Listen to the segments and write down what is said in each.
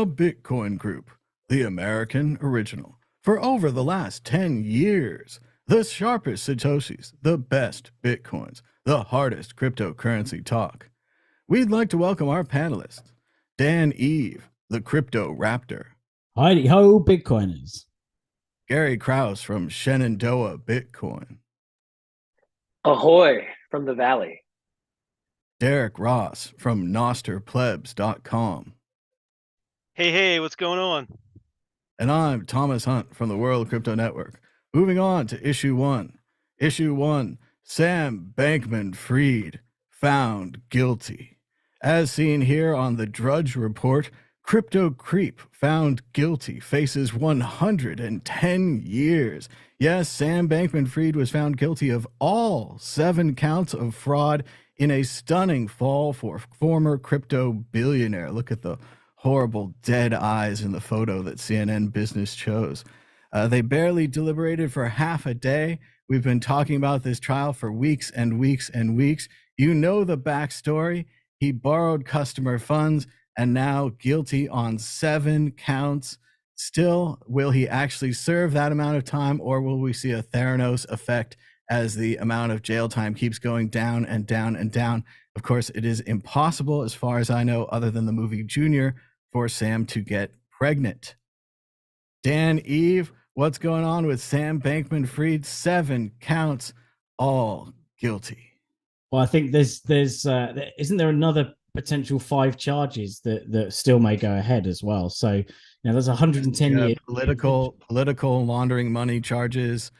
The Bitcoin Group, the American original. For over the last 10 years, the sharpest Satoshis, the best Bitcoins, the hardest cryptocurrency talk. We'd like to welcome our panelists, Dan Eve, the Crypto Raptor, Heidi ho, Bitcoiners. Gary Krause from Shenandoah Bitcoin, Ahoy from the Valley. Derek Ross from nosterplebs.com. Hey, what's going on? And I'm Thomas Hunt from the World Crypto Network. Moving on to issue one. Issue one, Sam Bankman-Fried found guilty. As seen here on the Drudge Report, Crypto Creep found guilty, faces 110 years. Yes, Sam Bankman-Fried was found guilty of all 7 counts of fraud in a stunning fall for former crypto billionaire. Look at the horrible dead eyes in the photo that CNN Business chose. They barely deliberated for half a day. We've been talking about this trial for weeks and weeks and weeks. You know the backstory. He borrowed customer funds and now guilty on 7 counts. Still, will he actually serve that amount of time, or will we see a Theranos effect as the amount of jail time keeps going down and down and down? Of course, it is impossible, as far as I know, other than the movie Junior, for Sam to get pregnant. Dan Eve, what's going on with Sam Bankman-Fried? 7 counts, all guilty. Well, I think there's isn't there another potential 5 charges that still may go ahead as well? So there's 110 years. Political laundering money charges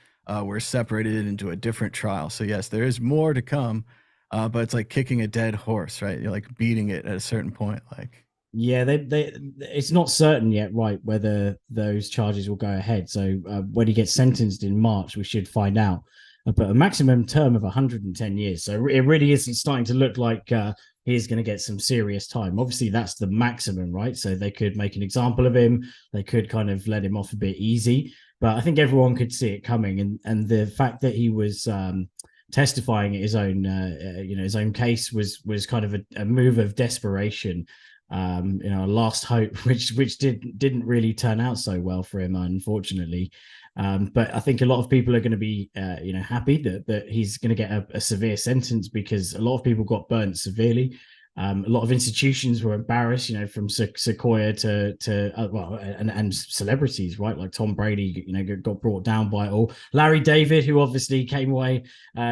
were separated into a different trial. So yes, there is more to come, but it's like kicking a dead horse, right? You're like beating it at a certain point, like. Yeah, it's not certain yet, right, whether those charges will go ahead. So when he gets sentenced in March, we should find out. But a maximum term of 110 years. So it really is starting to look like he's going to get some serious time. Obviously, that's the maximum, right? So they could make an example of him. They could kind of let him off a bit easy. But I think everyone could see it coming. And the fact that he was testifying at his own case was kind of a move of desperation. A last hope, which didn't really turn out so well for him, unfortunately. But I think a lot of people are going to be, happy that he's going to get a severe sentence, because a lot of people got burnt severely. A lot of institutions were embarrassed, from Sequoia and celebrities, right? Like Tom Brady, got brought down by it all. Larry David, who obviously came away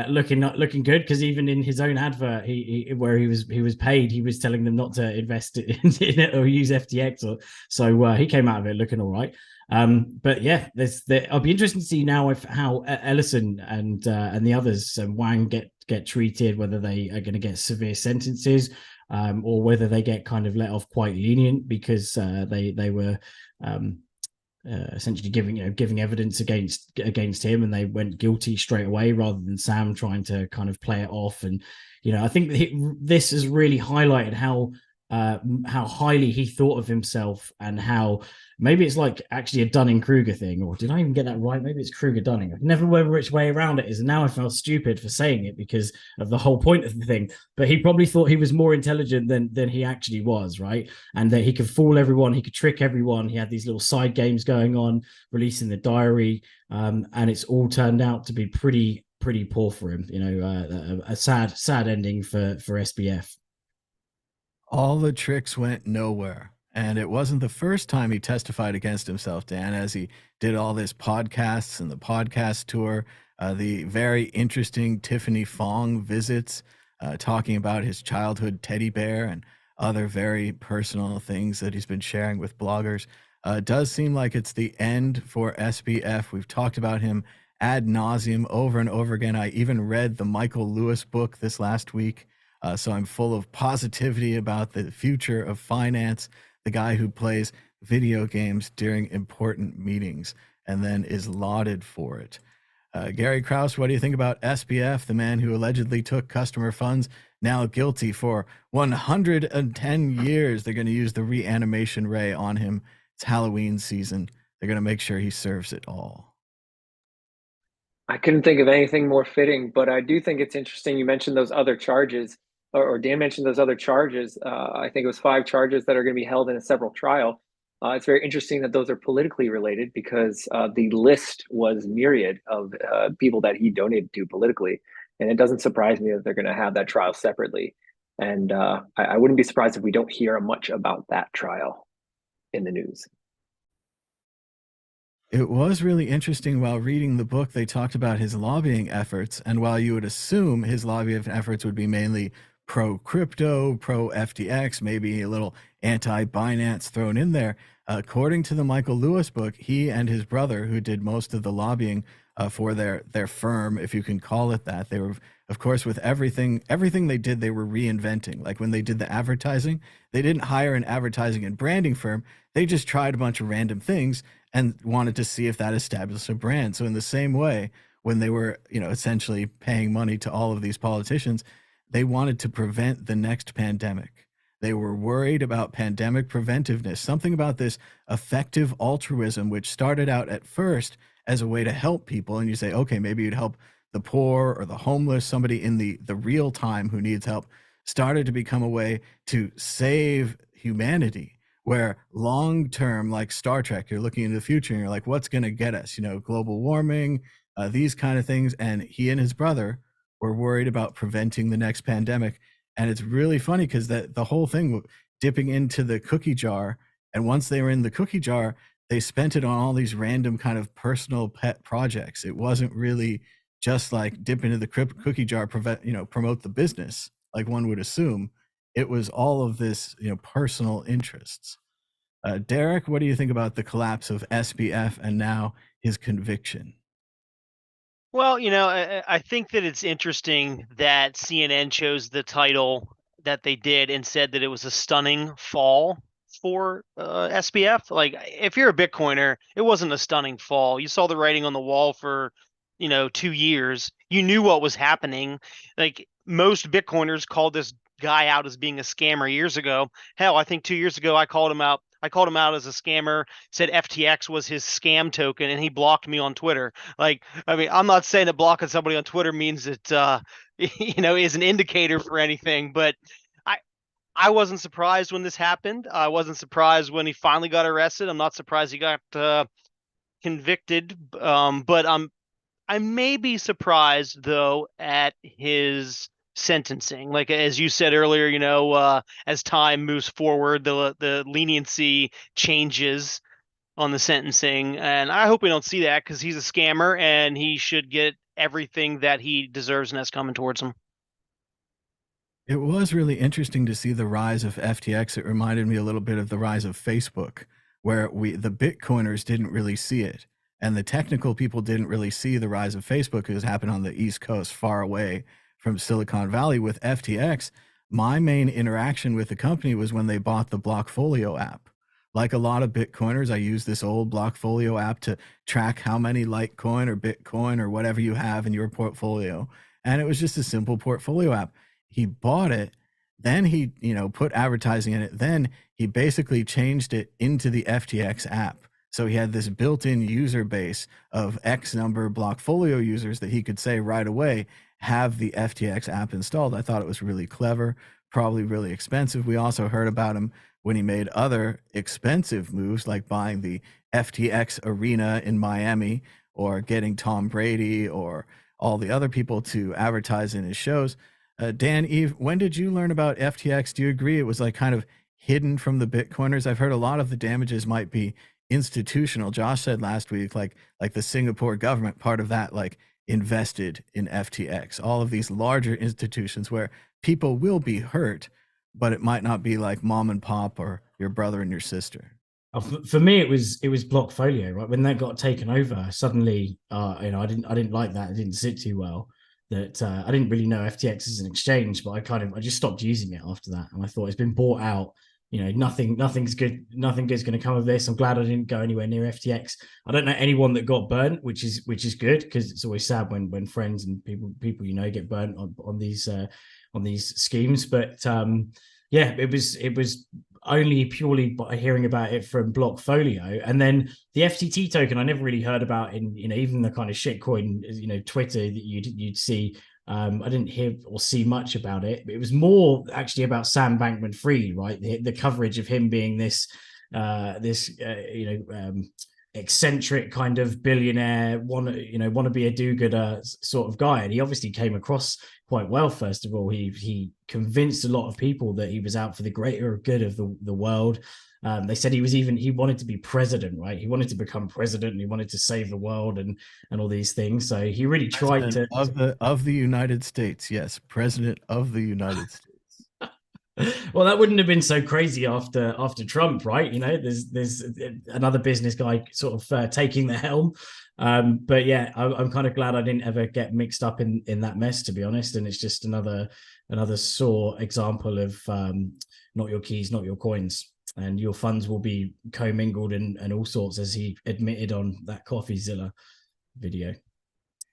looking good, because even in his own advert, he was paid, he was telling them not to invest in it or use FTX, so he came out of it looking all right. But yeah, I'll be interested to see now how Ellison and the others, Wang, get treated, whether they are going to get severe sentences, or whether they get kind of let off quite lenient, because they were essentially giving evidence against him, and they went guilty straight away, rather than Sam trying to kind of play it off. And I think this has really highlighted how highly he thought of himself, and how maybe it's like actually a Dunning-Kruger thing, or did I even get that right? Maybe it's Kruger-Dunning. I never remember which way around it is, and now I feel stupid for saying it because of the whole point of the thing. But he probably thought he was more intelligent than he actually was, right? And that he could fool everyone, he could trick everyone. He had these little side games going on, releasing the diary, and it's all turned out to be pretty poor for him. A sad ending for SBF. All the tricks went nowhere. And it wasn't the first time he testified against himself, Dan, as he did all this podcasts and the podcast tour, the very interesting Tiffany Fong visits, talking about his childhood teddy bear and other very personal things that he's been sharing with bloggers. It does seem like it's the end for SBF. We've talked about him ad nauseum over and over again. I even read the Michael Lewis book this last week. So I'm full of positivity about the future of finance. The guy who plays video games during important meetings and then is lauded for it. Gary Krause, what do you think about SBF, the man who allegedly took customer funds, now guilty for 110 years? They're going to use the reanimation ray on him. It's Halloween season. They're going to make sure he serves it all. I couldn't think of anything more fitting, but I do think it's interesting. You mentioned those other charges. or Dan mentioned those other charges. I think it was 5 charges that are going to be held in a separate trial. It's very interesting that those are politically related because the list was myriad of people that he donated to politically. And it doesn't surprise me that they're going to have that trial separately. And I wouldn't be surprised if we don't hear much about that trial in the news. It was really interesting while reading the book, they talked about his lobbying efforts. And while you would assume his lobbying efforts would be mainly pro crypto, pro FTX, maybe a little anti Binance thrown in there, according to the Michael Lewis book, he and his brother, who did most of the lobbying for their firm, if you can call it that, they were, of course, with everything they did, they were reinventing. Like when they did the advertising, they didn't hire an advertising and branding firm. They just tried a bunch of random things and wanted to see if that established a brand. So in the same way, when they were, essentially paying money to all of these politicians, they wanted to prevent the next pandemic. They were worried about pandemic preventiveness, something about this effective altruism, which started out at first as a way to help people. And you say, okay, maybe you'd help the poor or the homeless, somebody in the real time who needs help, started to become a way to save humanity, where long term, like Star Trek, you're looking into the future and you're like, what's going to get us? Global warming, these kind of things. And he and his brother were worried about preventing the next pandemic. And it's really funny because the whole thing dipping into the cookie jar. And once they were in the cookie jar, they spent it on all these random kind of personal pet projects. It wasn't really just like dip into the cookie jar, promote the business like one would assume. It was all of this, personal interests. Derek, what do you think about the collapse of SBF and now his conviction? Well, I think that it's interesting that CNN chose the title that they did and said that it was a stunning fall for SBF. Like, if you're a Bitcoiner, it wasn't a stunning fall. You saw the writing on the wall for, 2 years. You knew what was happening. Like, most Bitcoiners called this guy out as being a scammer years ago. Hell, I think 2 years ago I called him out. I called him out as a scammer, said FTX was his scam token, and he blocked me on Twitter. Like, I mean, I'm not saying that blocking somebody on Twitter means it, is an indicator for anything, but I wasn't surprised when this happened. I wasn't surprised when he finally got arrested. I'm not surprised he got convicted, but I may be surprised though at his sentencing. Like as you said earlier, as time moves forward, the leniency changes on the sentencing, and I hope we don't see that because he's a scammer and he should get everything that he deserves and that's coming towards him. It was really interesting to see the rise of FTX. It reminded me a little bit of the rise of Facebook, where the Bitcoiners didn't really see it. And the technical people didn't really see the rise of Facebook because it happened on the East Coast, far away from Silicon Valley. With FTX, my main interaction with the company was when they bought the Blockfolio app. Like a lot of Bitcoiners, I use this old Blockfolio app to track how many Litecoin or Bitcoin or whatever you have in your portfolio. And it was just a simple portfolio app. He bought it, then he, put advertising in it. Then he basically changed it into the FTX app. So he had this built-in user base of X number Blockfolio users that he could say right away, have the FTX app installed. I thought it was really clever, probably really expensive. We also heard about him when he made other expensive moves like buying the FTX arena in Miami or getting Tom Brady or all the other people to advertise in his shows. Dan, Eve, when did you learn about FTX? Do you agree it was like kind of hidden from the Bitcoiners? I've heard a lot of the damages might be institutional. Josh said last week, like the Singapore government, part of that, like invested in FTX. All of these larger institutions where people will be hurt, but it might not be like mom and pop or your brother and your sister. For me, it was Blockfolio, right? When that got taken over, suddenly, I didn't like that. It didn't sit too well. That I didn't really know FTX as an exchange, but I just stopped using it after that, and I thought it's been bought out. Nothing's good. Nothing good's going to come of this. I'm glad I didn't go anywhere near FTX. I don't know anyone that got burnt, which is good because it's always sad when friends and people get burnt on these schemes. But it was only purely by hearing about it from Blockfolio, and then the FTT token I never really heard about in even the kind of shitcoin Twitter that you'd see. I didn't hear or see much about it. It was more actually about Sam Bankman-Fried, right? The coverage of him being this this eccentric kind of billionaire, want to be a do-gooder sort of guy. And he obviously came across quite well. First of all, he convinced a lot of people that he was out for the greater good of the world. They said he wanted to be president, right? He wanted to become president, and he wanted to save the world and all these things. So he really tried to of the United States. Yes, president of the United States. Well, that wouldn't have been so crazy after Trump, right? There's another business guy sort of taking the helm. But yeah, I'm kind of glad I didn't ever get mixed up in that mess, to be honest. And it's just another sore example of not your keys, not your coins, and your funds will be commingled and all sorts, as he admitted on that CoffeeZilla video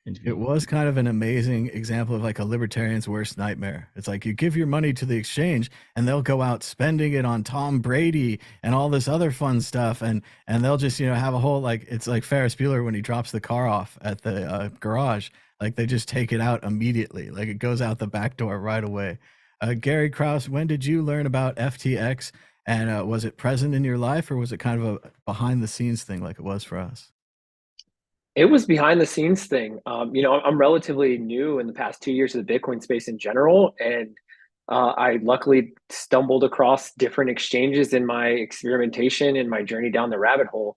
interview. It was kind of an amazing example of like a libertarian's worst nightmare. It's like you give your money to the exchange and they'll go out spending it on Tom Brady and all this other fun stuff. And they'll just, have a whole, like, it's like Ferris Bueller when he drops the car off at the garage. Like they just take it out immediately. Like it goes out the back door right away. Gary Krause, when did you learn about FTX? And was it present in your life, or was it kind of a behind the scenes thing like it was for us? It was behind the scenes thing. I'm relatively new in the past 2 years to the Bitcoin space in general, and I luckily stumbled across different exchanges in my experimentation and my journey down the rabbit hole.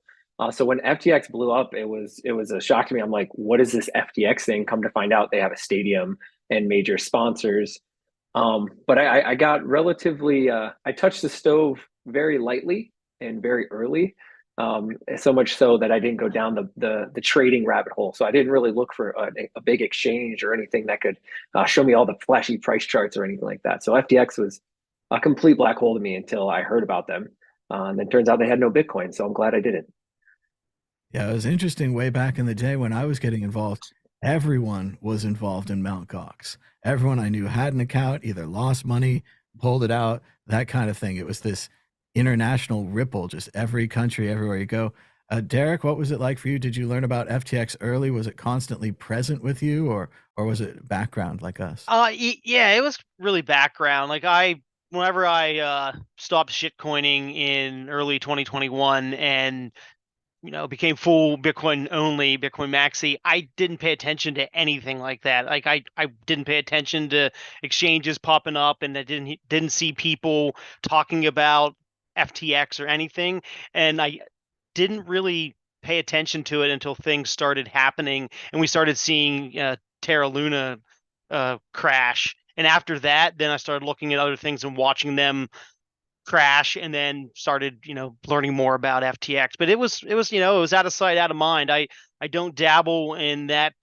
So when FTX blew up, it was a shock to me. I'm like, what is this FTX thing? Come to find out, they have a stadium and major sponsors. But I got relatively, I touched the stove very lightly and very early. So much so that I didn't go down the trading rabbit hole. So I didn't really look for a big exchange or anything that could show me all the flashy price charts or anything like that. So FTX was a complete black hole to me until I heard about them. And then it turns out they had no Bitcoin. So I'm glad I didn't. Yeah, it was interesting way back in the day when I was getting involved. Everyone was involved in Mt. Gox. Everyone I knew had an account, either lost money, pulled it out, that kind of thing. It was this international ripple, just every country, everywhere you go. Derek, what was it like for you? Did you learn about FTX early? Was it constantly present with you, or was it background like us? Yeah, it was really background. Like whenever I stopped shitcoining in early 2021 and became full Bitcoin only, Bitcoin maxi, I didn't pay attention to anything like that. Like I didn't pay attention to exchanges popping up, and I didn't see people talking about FTX or anything. And I didn't really pay attention to it until things started happening and we started seeing Terra Luna crash. And after that, then I started looking at other things and watching them crash, and then started learning more about FTX. But it was out of sight, out of mind. I don't dabble in that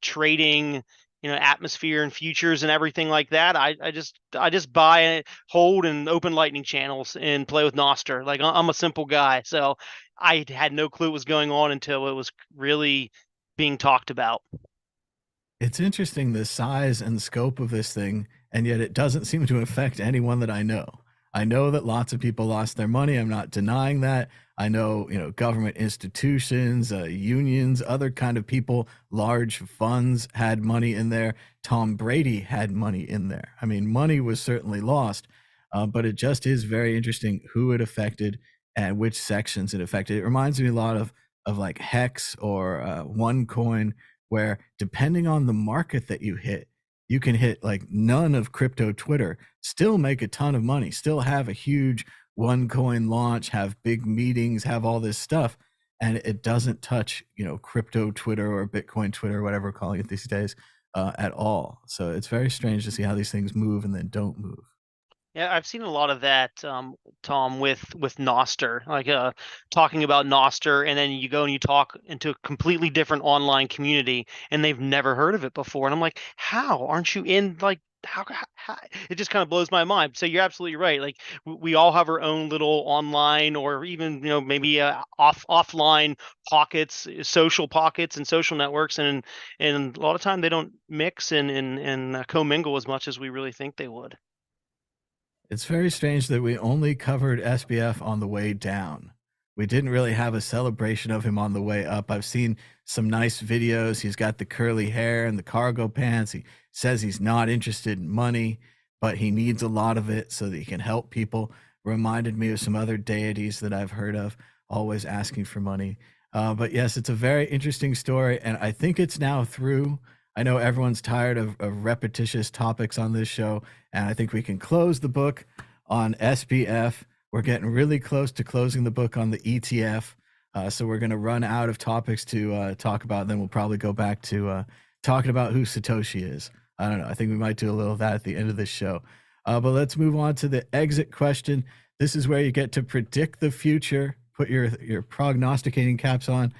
trading atmosphere and futures and everything like that. I just buy, hold, and open Lightning channels and play with Nostr. Like I'm a simple guy, so I had no clue what was going on until it was really being talked about. It's interesting, the size and scope of this thing, and yet it doesn't seem to affect anyone that I know. I know that lots of people lost their money. I'm not denying that. I know, government institutions, unions, other kind of people, large funds had money in there. Tom Brady had money in there. I mean, money was certainly lost, but it just is very interesting who it affected and which sections it affected. It reminds me a lot of like Hex or OneCoin, where depending on the market that you hit, you can hit like none of crypto Twitter, still make a ton of money, still have a huge OneCoin launch, have big meetings, have all this stuff. And it doesn't touch, crypto Twitter or Bitcoin Twitter, whatever we're calling it these days, at all. So it's very strange to see how these things move and then don't move. Yeah, I've seen a lot of that, Tom, with Nostr, like talking about Nostr, and then you go and you talk into a completely different online community, and they've never heard of it before. And I'm like, how aren't you in? Like, how it just kind of blows my mind. So you're absolutely right. Like we all have our own little online, or even maybe offline pockets, social pockets, and social networks, and a lot of time they don't mix and commingle as much as we really think they would. It's very strange that we only covered SBF on the way down. We didn't really have a celebration of him on the way up. I've seen some nice videos. He's got the curly hair and the cargo pants. He says he's not interested in money, but he needs a lot of it so that he can help people. reminded me of some other deities that I've heard of, always asking for money. But yes, it's a very interesting story, and I think it's now through. I know everyone's tired of repetitious topics on this show, and I think we can close the book on SBF. We're getting really close to closing the book on the ETF. So we're going to run out of topics to talk about. Then we'll probably go back to talking about who Satoshi is. I don't know. I think we might do a little of that at the end of this show. But let's move on to the exit question. This is where you get to predict the future, put your prognosticating caps on.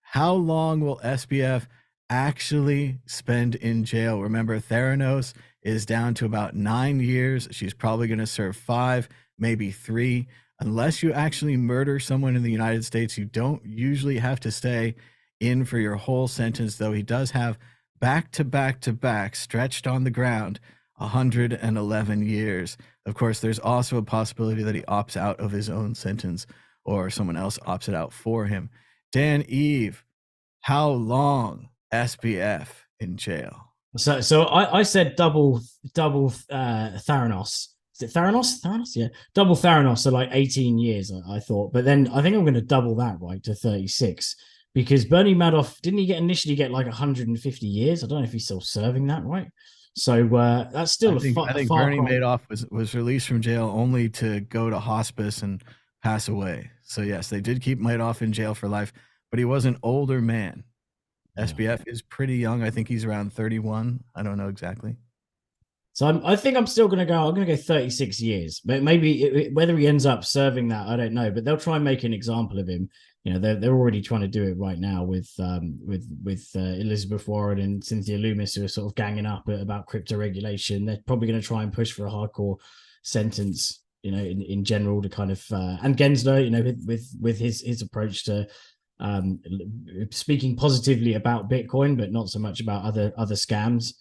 How long will SBF actually spend in jail? Remember, Theranos is down to about 9 years. She's probably going to serve 5, maybe 3. Unless you actually murder someone in the United States, you don't usually have to stay in for your whole sentence, though he does have back to back stretched on the ground 111 years. Of course, there's also a possibility that he opts out of his own sentence or someone else opts it out for him. Dan Eve, how long SBF in jail? So I said double Theranos. Is it Theranos? Theranos, yeah. Double Theranos, so like 18 years, I thought. But then I think I'm going to double that, right, to 36. Because Bernie Madoff, didn't he initially get like 150 years? I don't know if he's still serving that, right? So that's still I think Bernie Madoff was released from jail only to go to hospice and pass away. So yes, they did keep Madoff in jail for life, but he was an older man. SBF is pretty young. I think he's around 31. I don't know exactly. So I think I'm still going to go. I'm going to go 36 years. But maybe whether he ends up serving that, I don't know. But they'll try and make an example of him. You know, they're already trying to do it right now with Elizabeth Warren and Cynthia Loomis, who are sort of ganging up about crypto regulation. They're probably going to try and push for a hardcore sentence, you know, in general to kind of and Gensler, you know, with his approach to speaking positively about Bitcoin, but not so much about other scams.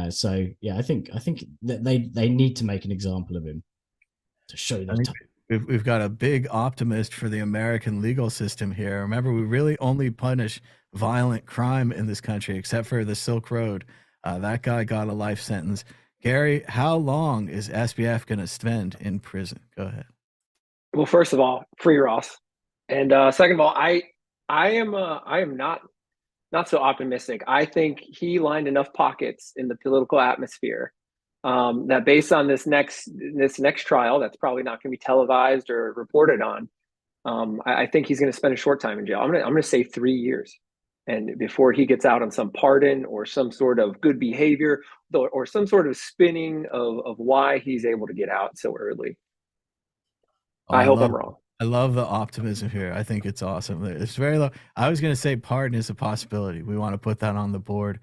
So yeah, I think that they need to make an example of him to show that. We've got a big optimist for the American legal system here. Remember, we really only punish violent crime in this country, except for the Silk Road. That guy got a life sentence. Gary, how long is SBF going to spend in prison? Go ahead. Well, first of all, free Ross, and second of all, I am not so optimistic. I think he lined enough pockets in the political atmosphere that based on this next trial, that's probably not going to be televised or reported on. I think he's going to spend a short time in jail. I'm going to say 3 years, and before he gets out on some pardon or some sort of good behavior or some sort of spinning of why he's able to get out so early. I hope I'm wrong. I love the optimism here. I think it's awesome. It's very low. I was going to say pardon is a possibility. We want to put that on the board.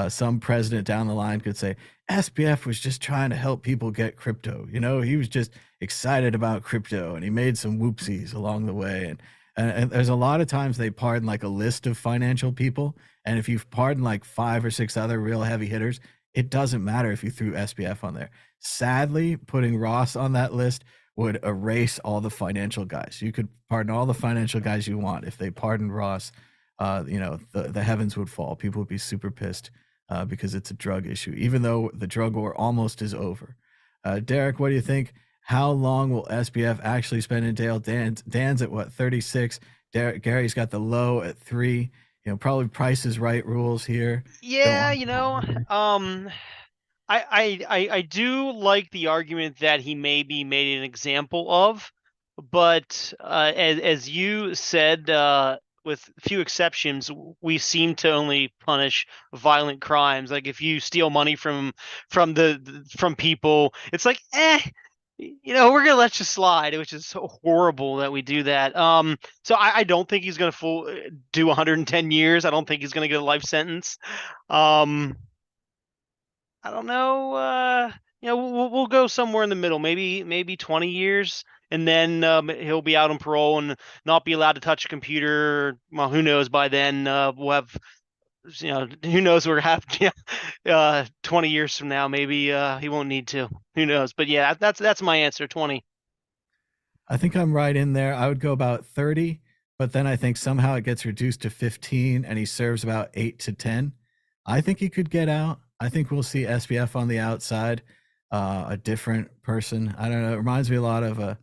Some president down the line could say SBF was just trying to help people get crypto. You know, he was just excited about crypto and he made some whoopsies along the way. And there's a lot of times they pardon like a list of financial people. And if you've pardoned like 5 or 6 other real heavy hitters, it doesn't matter if you threw SBF on there. Sadly, putting Ross on that list would erase all the financial guys. You could pardon all the financial guys you want. If they pardoned Ross, you know, the heavens would fall. People would be super pissed because it's a drug issue, even though the drug war almost is over. Derek, what do you think? How long will SBF actually spend in jail? Dan's at what, 36? Gary's got the low at 3. You know, probably Price is Right rules here. Yeah, you know, I do like the argument that he may be made an example of, but as you said, with few exceptions, we seem to only punish violent crimes. Like if you steal money from people, it's like, you know, we're gonna let you slide, which is so horrible that we do that. So I don't think he's gonna do 110 years. I don't think he's gonna get a life sentence. I don't know. You know, we'll go somewhere in the middle, maybe 20 years, and then he'll be out on parole and not be allowed to touch a computer. Well, who knows? By then, we'll have, you know, who knows? We're have 20 years from now, maybe he won't need to. Who knows? But yeah, that's my answer. 20. I think I'm right in there. I would go about 30, but then I think somehow it gets reduced to 15, and he serves about 8 to 10. I think he could get out. I think we'll see SBF on the outside, a different person. I don't know. It reminds me a lot of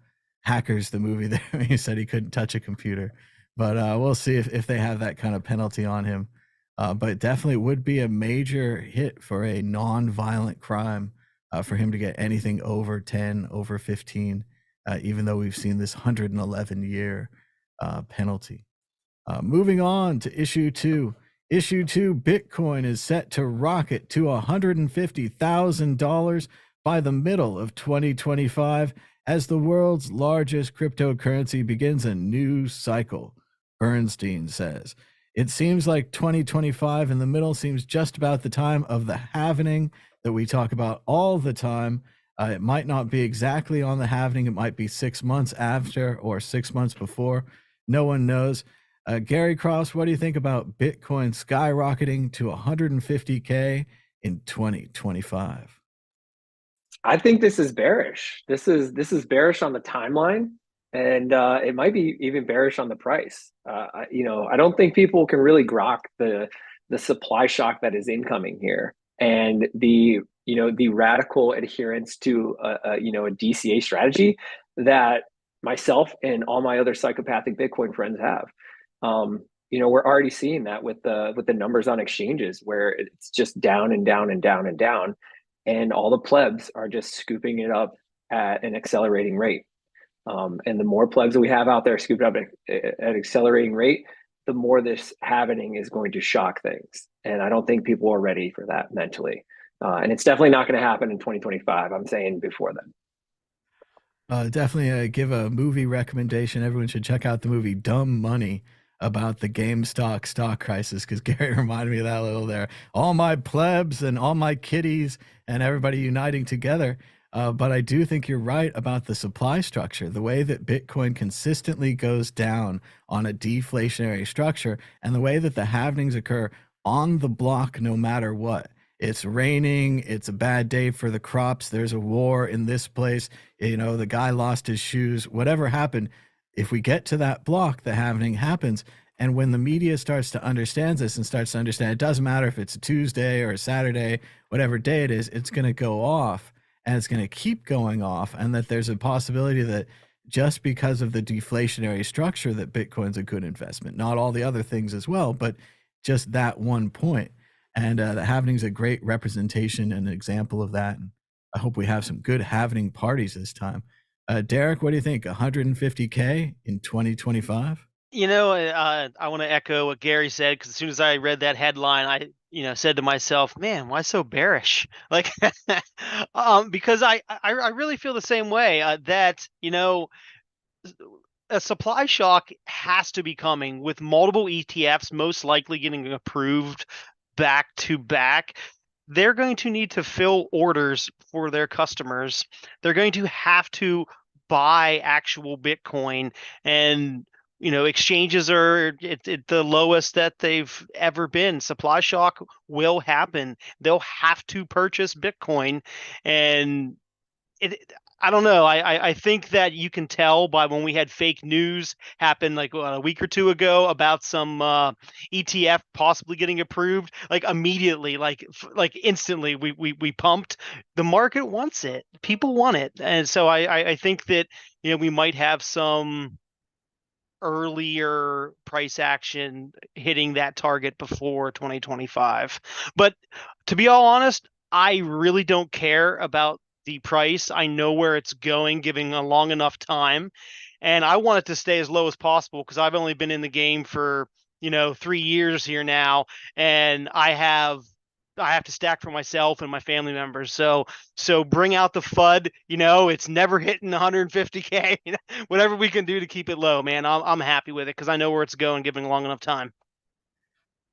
Hackers, the movie there. He said he couldn't touch a computer, but we'll see if they have that kind of penalty on him. But it definitely would be a major hit for a non-violent crime for him to get anything over 10, over 15, even though we've seen this 111-year penalty. Moving on to issue 2. Issue 2, Bitcoin is set to rocket to $150,000 by the middle of 2025 as the world's largest cryptocurrency begins a new cycle, Bernstein says. It seems like 2025 in the middle seems just about the time of the halvening that we talk about all the time. It might not be exactly on the halvening. It might be 6 months after or 6 months before. No one knows. Gary Krause, what do you think about Bitcoin skyrocketing to 150K in 2025? I think this is bearish. This is bearish on the timeline, and it might be even bearish on the price. I don't think people can really grok the supply shock that is incoming here, and the radical adherence to a DCA strategy that myself and all my other psychopathic Bitcoin friends have. We're already seeing that with the numbers on exchanges where it's just down and down and down and down. And all the plebs are just scooping it up at an accelerating rate. And the more plebs that we have out there scooping up at accelerating rate, the more this happening is going to shock things. And I don't think people are ready for that mentally. And it's definitely not going to happen in 2025. I'm saying before then. Definitely give a movie recommendation. Everyone should check out the movie Dumb Money about the GameStop stock crisis, because Gary reminded me of that a little there. All my plebs and all my kiddies and everybody uniting together. But I do think you're right about the supply structure, the way that Bitcoin consistently goes down on a deflationary structure, and the way that the halvings occur on the block no matter what. It's raining, it's a bad day for the crops, there's a war in this place, the guy lost his shoes, whatever happened. If we get to that block, the halving happens. And when the media starts to understand this and starts to understand it doesn't matter if it's a Tuesday or a Saturday, whatever day it is, it's going to go off, and it's going to keep going off. And that there's a possibility that just because of the deflationary structure that Bitcoin's a good investment, not all the other things as well, but just that one point. And the halvening is a great representation and an example of that. And I hope we have some good halvening parties this time. Derek, what do you think? 150K in 2025? I want to echo what Gary said, because as soon as I read that headline, I said to myself, man, why so bearish? Like, because I really feel the same way, that a supply shock has to be coming, with multiple ETFs most likely getting approved back to back. They're going to need to fill orders for their customers. They're going to have to buy actual Bitcoin, and exchanges are at the lowest that they've ever been. Supply shock will happen. They'll have to purchase Bitcoin, and I don't know. I think that you can tell by when we had fake news happen like a week or two ago about some ETF possibly getting approved. Like immediately, like instantly, we pumped. The market wants it. People want it, and so I think that we might have some earlier price action hitting that target before 2025. But to be all honest, I really don't care about the price. I know where it's going, giving a long enough time, and I want it to stay as low as possible, because I've only been in the game for 3 years here now, and I have to stack for myself and my family members. So bring out the FUD. It's never hitting 150K. Whatever we can do to keep it low, man, I'm happy with it, because I know where it's going, giving a long enough time.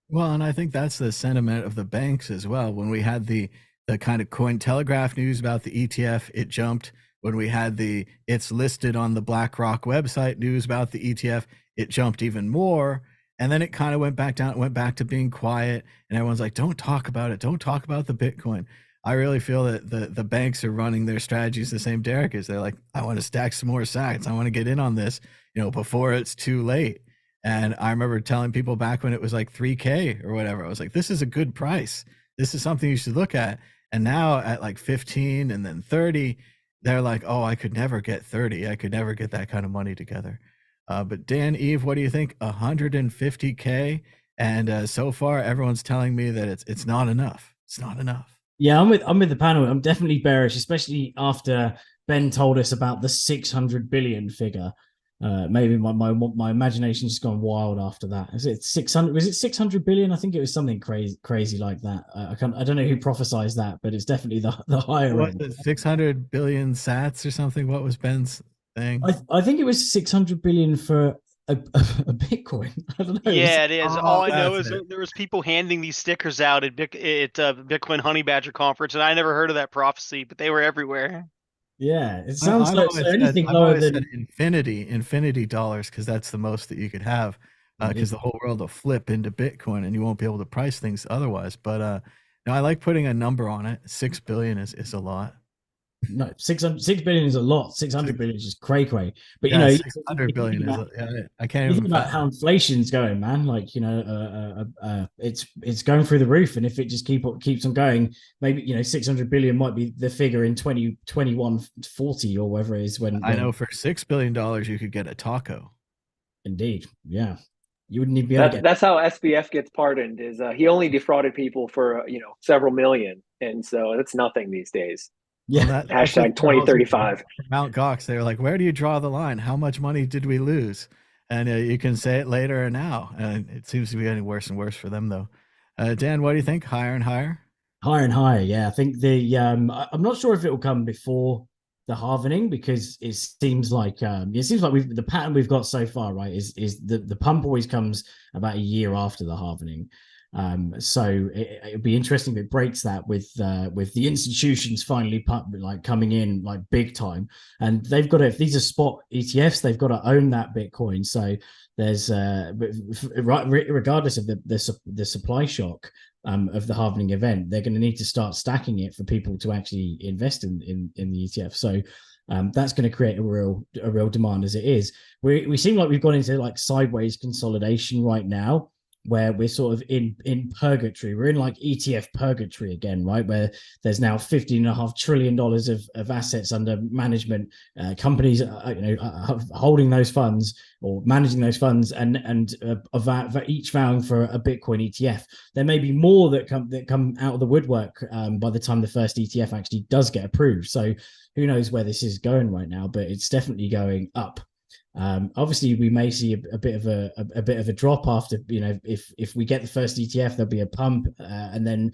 Well, and I think that's the sentiment of the banks as well. When we had the kind of Cointelegraph news about the ETF, it jumped. When we had the it's listed on the BlackRock website news about the ETF, it jumped even more. And then it kind of went back down. It went back to being quiet. And everyone's like, don't talk about it. Don't talk about the Bitcoin. I really feel that the banks are running their strategies the same Derek is. They're like, I want to stack some more sats. I want to get in on this, before it's too late. And I remember telling people back when it was like 3K or whatever, I was like, this is a good price. This is something you should look at. And now at like 15 and then 30, they're like, oh, I could never get 30. I could never get that kind of money together. But Dan, Eve, what do you think? 150K, and so far everyone's telling me that it's not enough. It's not enough. Yeah, I'm with the panel. I'm definitely bearish, especially after Ben told us about the 600 billion figure. Maybe my imagination's just gone wild after that. Is it 600? Was it 600 billion? I think it was something crazy like that. I don't know who prophesized that, but it's definitely the higher What, end. the 600 billion sats or something? What was Ben's thing? I think it was 600 billion for a Bitcoin. I don't know. Yeah, it is. Oh, All I know that's is it. there was people handing these stickers out at Bitcoin Honey Badger conference, and I never heard of that prophecy, but they were everywhere. Yeah, it I sounds like so anything I've lower always said than infinity dollars, because that's the most that you could have, because the whole world will flip into Bitcoin and you won't be able to price things otherwise. But no, I like putting a number on it. 6 billion is a lot. no 6 billion is a lot. 600 billion is just cray. But Yeah, you 600 think billion is about, I can't you even think about how inflation's going, man. Like it's going through the roof, and if it just keeps on going, maybe 600 billion might be the figure in 2021-40 or whatever it is. I know for $6 billion you could get a taco. Indeed, yeah, you wouldn't even be able to get. That's how SBF gets pardoned. Is he only defrauded people for several million, and so that's nothing these days. Yeah, Well, that's just Hashtag 2035. Mount Gox. They were like, where do you draw the line? How much money did we lose? And you can say it later or now. And it seems to be getting worse and worse for them, though. Dan, what do you think? Higher and higher? higher and higher. Yeah, I think I'm not sure if it will come before the halvening, because it seems like the pattern we've got so far, right, is the pump always comes about a year after the halvening. So it'll be interesting if it breaks that with the institutions finally coming in like big time, and they've got to, if these are spot ETFs, they've got to own that Bitcoin. So there's regardless of the supply shock of the halvening event, they're going to need to start stacking it for people to actually invest in the ETF. So that's going to create a real demand as it is. We seem like we've gone into like sideways consolidation right now, where we're sort of in purgatory. We're in like ETF purgatory again, right? Where there's now $15.5 trillion of assets under management. Companies, holding those funds or managing those funds, and each vowing for a Bitcoin ETF. There may be more that come out of the woodwork by the time the first ETF actually does get approved. So who knows where this is going right now? But it's definitely going up. Obviously, we may see a bit of a drop after, if we get the first ETF, there'll be a pump, and then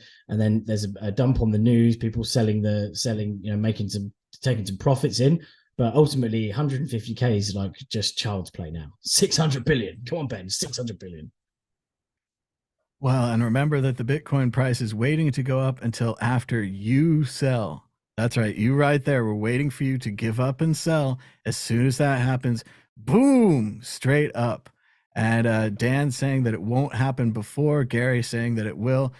there's a dump on the news, people selling, taking some profits in. But ultimately, 150K is like just child's play now. 600 billion. Come on, Ben, 600 billion. Well, and remember that the Bitcoin price is waiting to go up until after you sell. That's right. You right there. We're waiting for you to give up and sell. As soon as that happens, boom, straight up. And Dan saying that it won't happen before, Gary saying that it will.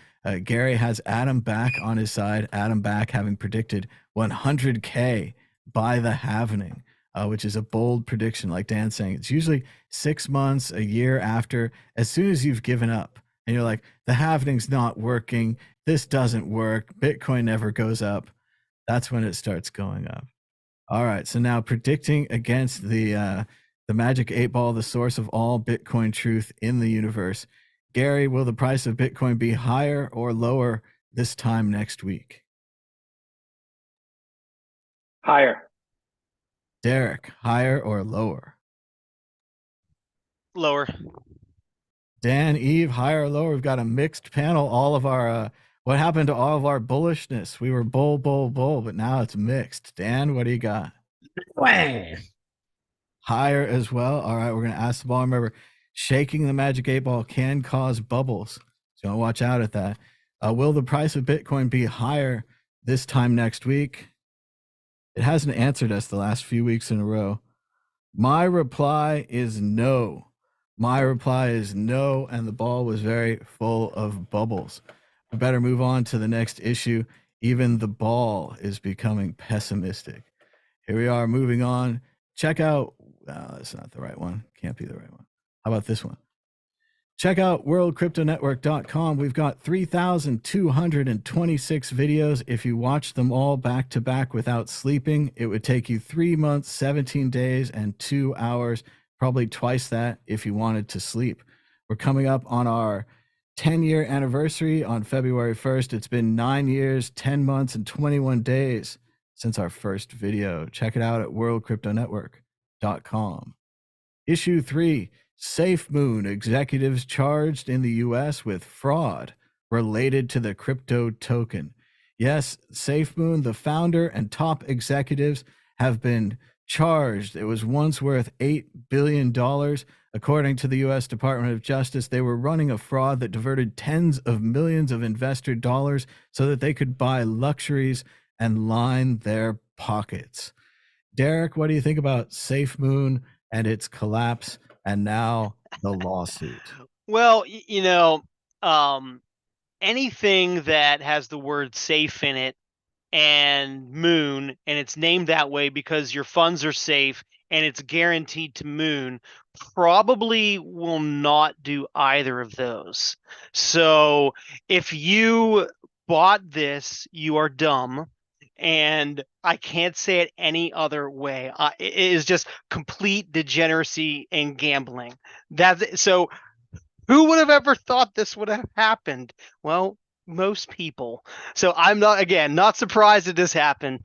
Gary has Adam back on his side. Adam back having predicted 100K by the halvening, which is a bold prediction. Like Dan saying, it's usually 6 months, a year after, as soon as you've given up and you're like, the halvening's not working. This doesn't work. Bitcoin never goes up. That's when it starts going up. All right. So now predicting against the magic 8-ball, the source of all Bitcoin truth in the universe. Gary, will the price of Bitcoin be higher or lower this time next week? Higher. Derek, higher or lower? Lower. Dan, Eve, higher or lower? We've got a mixed panel. All of our what happened to all of our bullishness? We were bull, but now it's mixed. Dan, what do you got? Wah. Higher as well. All right, we're going to ask the ball. Remember, shaking the magic 8-ball can cause bubbles, so watch out at that. Will the price of Bitcoin be higher this time next week? It hasn't answered us the last few weeks in a row. My reply is no. My reply is no, and the ball was very full of bubbles. We better move on to the next issue. Even the ball is becoming pessimistic. Here we are, moving on. Check out, that's not the right one. Can't be the right one. How about this one? Check out worldcryptonetwork.com. We've got 3,226 videos. If you watch them all back to back without sleeping, it would take you 3 months, 17 days, and 2 hours, probably twice that if you wanted to sleep. We're coming up on our 10-year anniversary on February 1st. It's been 9 years, 10 months, and 21 days since our first video. Check it out at worldcryptonetwork.com. Issue 3, Safemoon executives charged in the U.S. with fraud related to the crypto token. Yes, Safemoon, the founder and top executives, have been charged. It was once worth $8 billion. According to the U.S. Department of Justice, they were running a fraud that diverted tens of millions of investor dollars so that they could buy luxuries and line their pockets. Derek, what do you think about Safemoon and its collapse and now the lawsuit? Well, anything that has the word safe in it and moon, and it's named that way because your funds are safe and it's guaranteed to moon, probably will not do either of those. So if you bought this, you are dumb. And I can't say it any other way. It is just complete degeneracy and gambling. So who would have ever thought this would have happened? Well, most people. So I'm not surprised that this happened.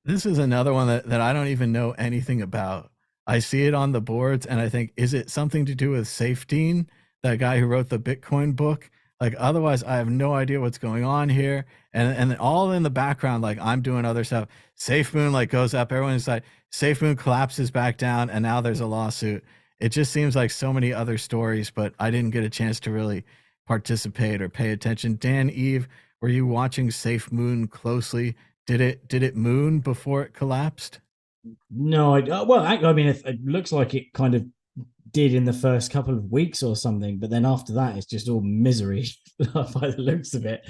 This is another one that I don't even know anything about. I see it on the boards and I think, is it something to do with Safedean, that guy who wrote the Bitcoin book? Like, otherwise, I have no idea what's going on here. And all in the background, like, I'm doing other stuff. Safemoon, like, goes up. Everyone's like, Safemoon collapses back down, and now there's a lawsuit. It just seems like so many other stories, but I didn't get a chance to really participate or pay attention. Dan, Eve, were you watching Safemoon closely? Did it moon before it collapsed? No, I mean, it looks like it kind of did in the first couple of weeks or something, but then after that, it's just all misery by the looks of it.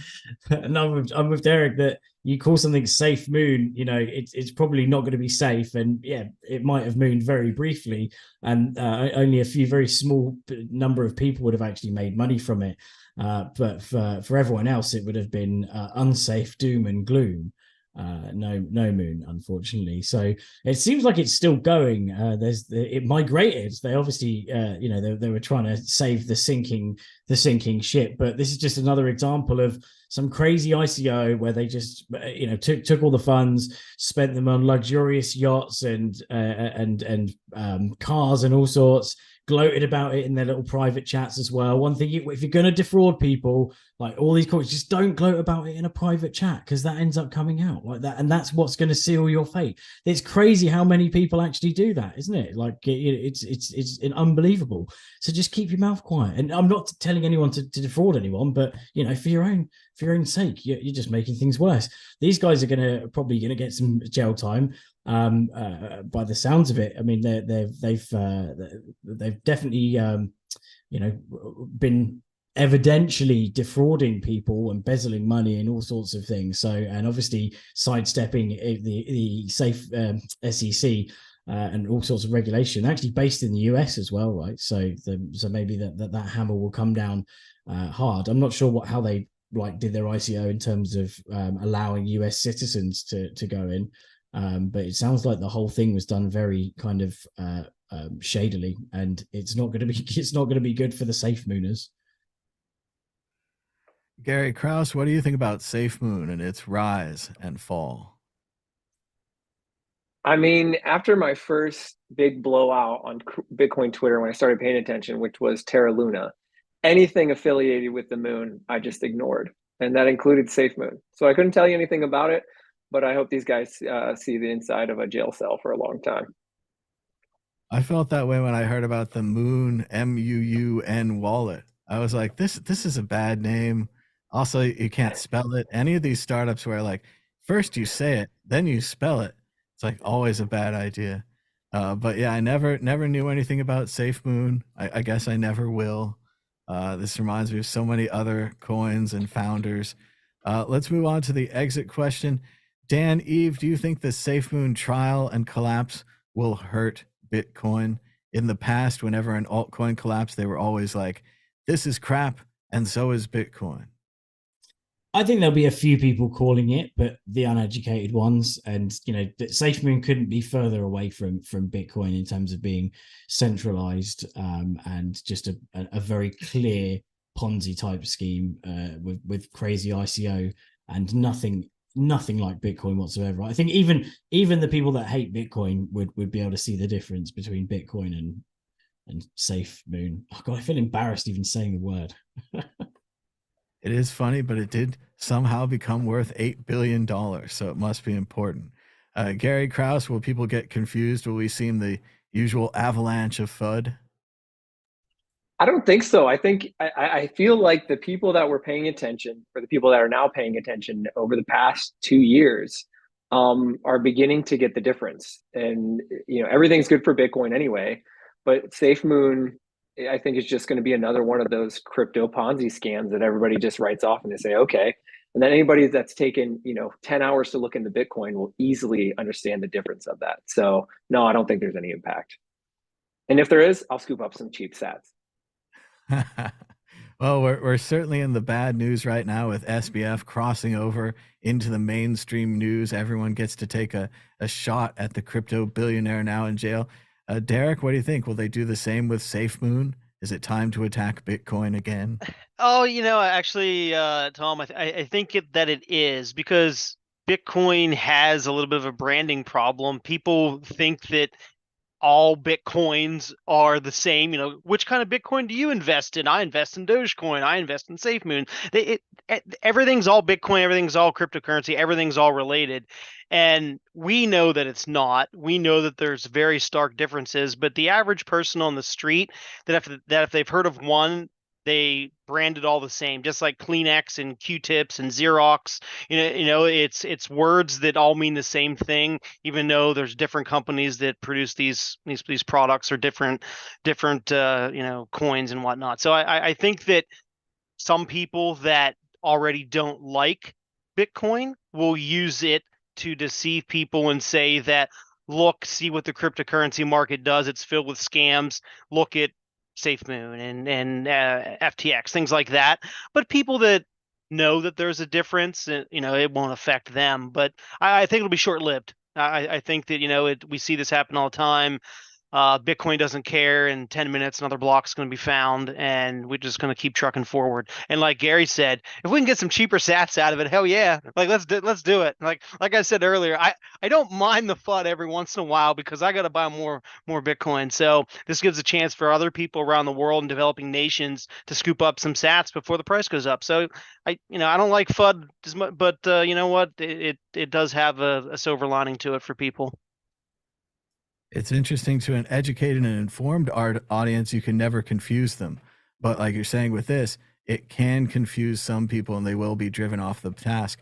And I'm with Derek that you call something safe moon, it's probably not going to be safe. And yeah, it might have mooned very briefly, and only a few very small number of people would have actually made money from it. But for everyone else, it would have been unsafe doom and gloom. No moon, unfortunately. So it seems like it's still going. It migrated. They obviously they were trying to save the sinking ship, but this is just another example of some crazy ICO where they just took all the funds, spent them on luxurious yachts and cars and all sorts, gloated about it in their little private chats as well. One thing, if you're going to defraud people, like all these coins, just don't gloat about it in a private chat, because that ends up coming out like that, and that's what's going to seal your fate. It's crazy how many people actually do that, isn't it? Like it's unbelievable. So just keep your mouth quiet. And I'm not telling anyone to defraud anyone, but for your own sake, you're just making things worse. These guys are probably gonna get some jail time. By the sounds of it, I mean they've definitely been evidentially defrauding people, embezzling money and all sorts of things. So, and obviously sidestepping the safe SEC and all sorts of regulation, actually based in the US as well, right? So maybe that hammer will come down hard. I'm not sure how they did their ICO in terms of allowing US citizens to go in. But it sounds like the whole thing was done very kind of shadily, and it's not going to be good for the Safemooners. Gary Krause, what do you think about Safemoon and its rise and fall? I mean, after my first big blowout on Bitcoin Twitter, when I started paying attention, which was Terra Luna, anything affiliated with the moon, I just ignored. And that included Safemoon. So I couldn't tell you anything about it, but I hope these guys see the inside of a jail cell for a long time. I felt that way when I heard about the Moon MUUN wallet. I was like, this is a bad name. Also, you can't spell it. Any of these startups where like first you say it, then you spell it, it's like always a bad idea. But yeah, I never knew anything about Safemoon. I guess I never will. This reminds me of so many other coins and founders. Let's move on to the exit question. Dan, Eve, do you think the Safemoon trial and collapse will hurt Bitcoin? in the past, whenever an altcoin collapsed, they were always like, this is crap, and so is Bitcoin. I think there'll be a few people calling it, but the uneducated ones, and Safemoon couldn't be further away from Bitcoin in terms of being centralized and just a very clear Ponzi type scheme with crazy ICO and nothing like Bitcoin whatsoever. I think even the people that hate Bitcoin would be able to see the difference between Bitcoin and Safemoon. Oh God, I feel embarrassed even saying the word. It is funny, but it did somehow become worth $8 billion, so it must be important. Gary Krause, will people get confused? Will we see the usual avalanche of FUD? I don't think so. I feel like the people that were paying attention, or the people that are now paying attention over the past 2 years, are beginning to get the difference. And everything's good for Bitcoin anyway, but Safemoon, I think, is just going to be another one of those crypto Ponzi scams that everybody just writes off and they say, okay. And then anybody that's taken 10 hours to look into Bitcoin will easily understand the difference of that. So no, I don't think there's any impact. And if there is, I'll scoop up some cheap sats. Well, we're certainly in the bad news right now with SBF crossing over into the mainstream news. Everyone gets to take a shot at the crypto billionaire now in jail. Derek, what do you think? Will they do the same with Safemoon? Is it time to attack Bitcoin again? Oh, actually, Tom, I think that it is, because Bitcoin has a little bit of a branding problem. People think that all Bitcoins are the same. Which kind of Bitcoin do you invest in? I invest in Dogecoin. I invest in Safemoon. Everything's all Bitcoin. Everything's all cryptocurrency. Everything's all related. And we know that it's not. We know that there's very stark differences. But the average person on the street, that if they've heard of one, they brand it all the same, just like Kleenex and Q-tips and Xerox. It's words that all mean the same thing, even though there's different companies that produce these products, or different coins and whatnot. So I think that some people that already don't like Bitcoin will use it to deceive people and say that, look, see what the cryptocurrency market does. It's filled with scams. Look at Safemoon and FTX, things like that. But people that know that there's a difference, it won't affect them. But I think it'll be short-lived. I think that we see this happen all the time. Bitcoin doesn't care. In 10 minutes, another block is going to be found, and we're just going to keep trucking forward. And like Gary said, if we can get some cheaper sats out of it, hell yeah! Like let's do it. Like I said earlier, I don't mind the FUD every once in a while, because I got to buy more Bitcoin. So this gives a chance for other people around the world and developing nations to scoop up some sats before the price goes up. So I don't like FUD as much, but you know what? It does have a silver lining to it for people. It's interesting, to an educated and informed audience, you can never confuse them. But like you're saying with this, it can confuse some people, and they will be driven off the task.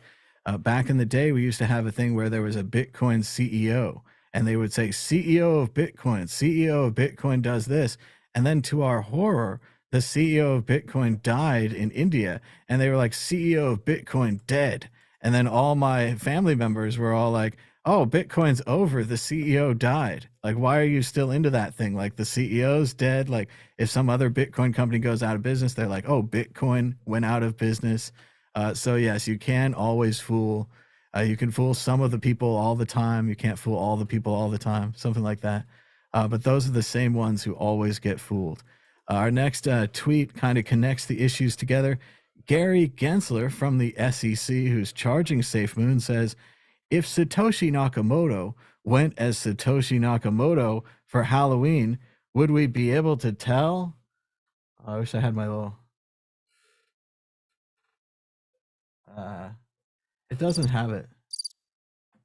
Back in the day, we used to have a thing where there was a Bitcoin CEO, and they would say, CEO of Bitcoin does this. And then to our horror, the CEO of Bitcoin died in India, and they were like, CEO of Bitcoin dead. And then all my family members were all like, oh, Bitcoin's over, the CEO died. Like, why are you still into that thing? Like, the CEO's dead. Like, if some other Bitcoin company goes out of business, they're like, oh, Bitcoin went out of business. So yes, you can always fool. You can fool some of the people all the time. You can't fool all the people all the time, something like that. But those are the same ones who always get fooled. Our next tweet kind of connects the issues together. Gary Gensler from the SEC, who's charging Safemoon, says, if Satoshi Nakamoto went as Satoshi Nakamoto for Halloween, would we be able to tell? I wish I had my little... it doesn't have it.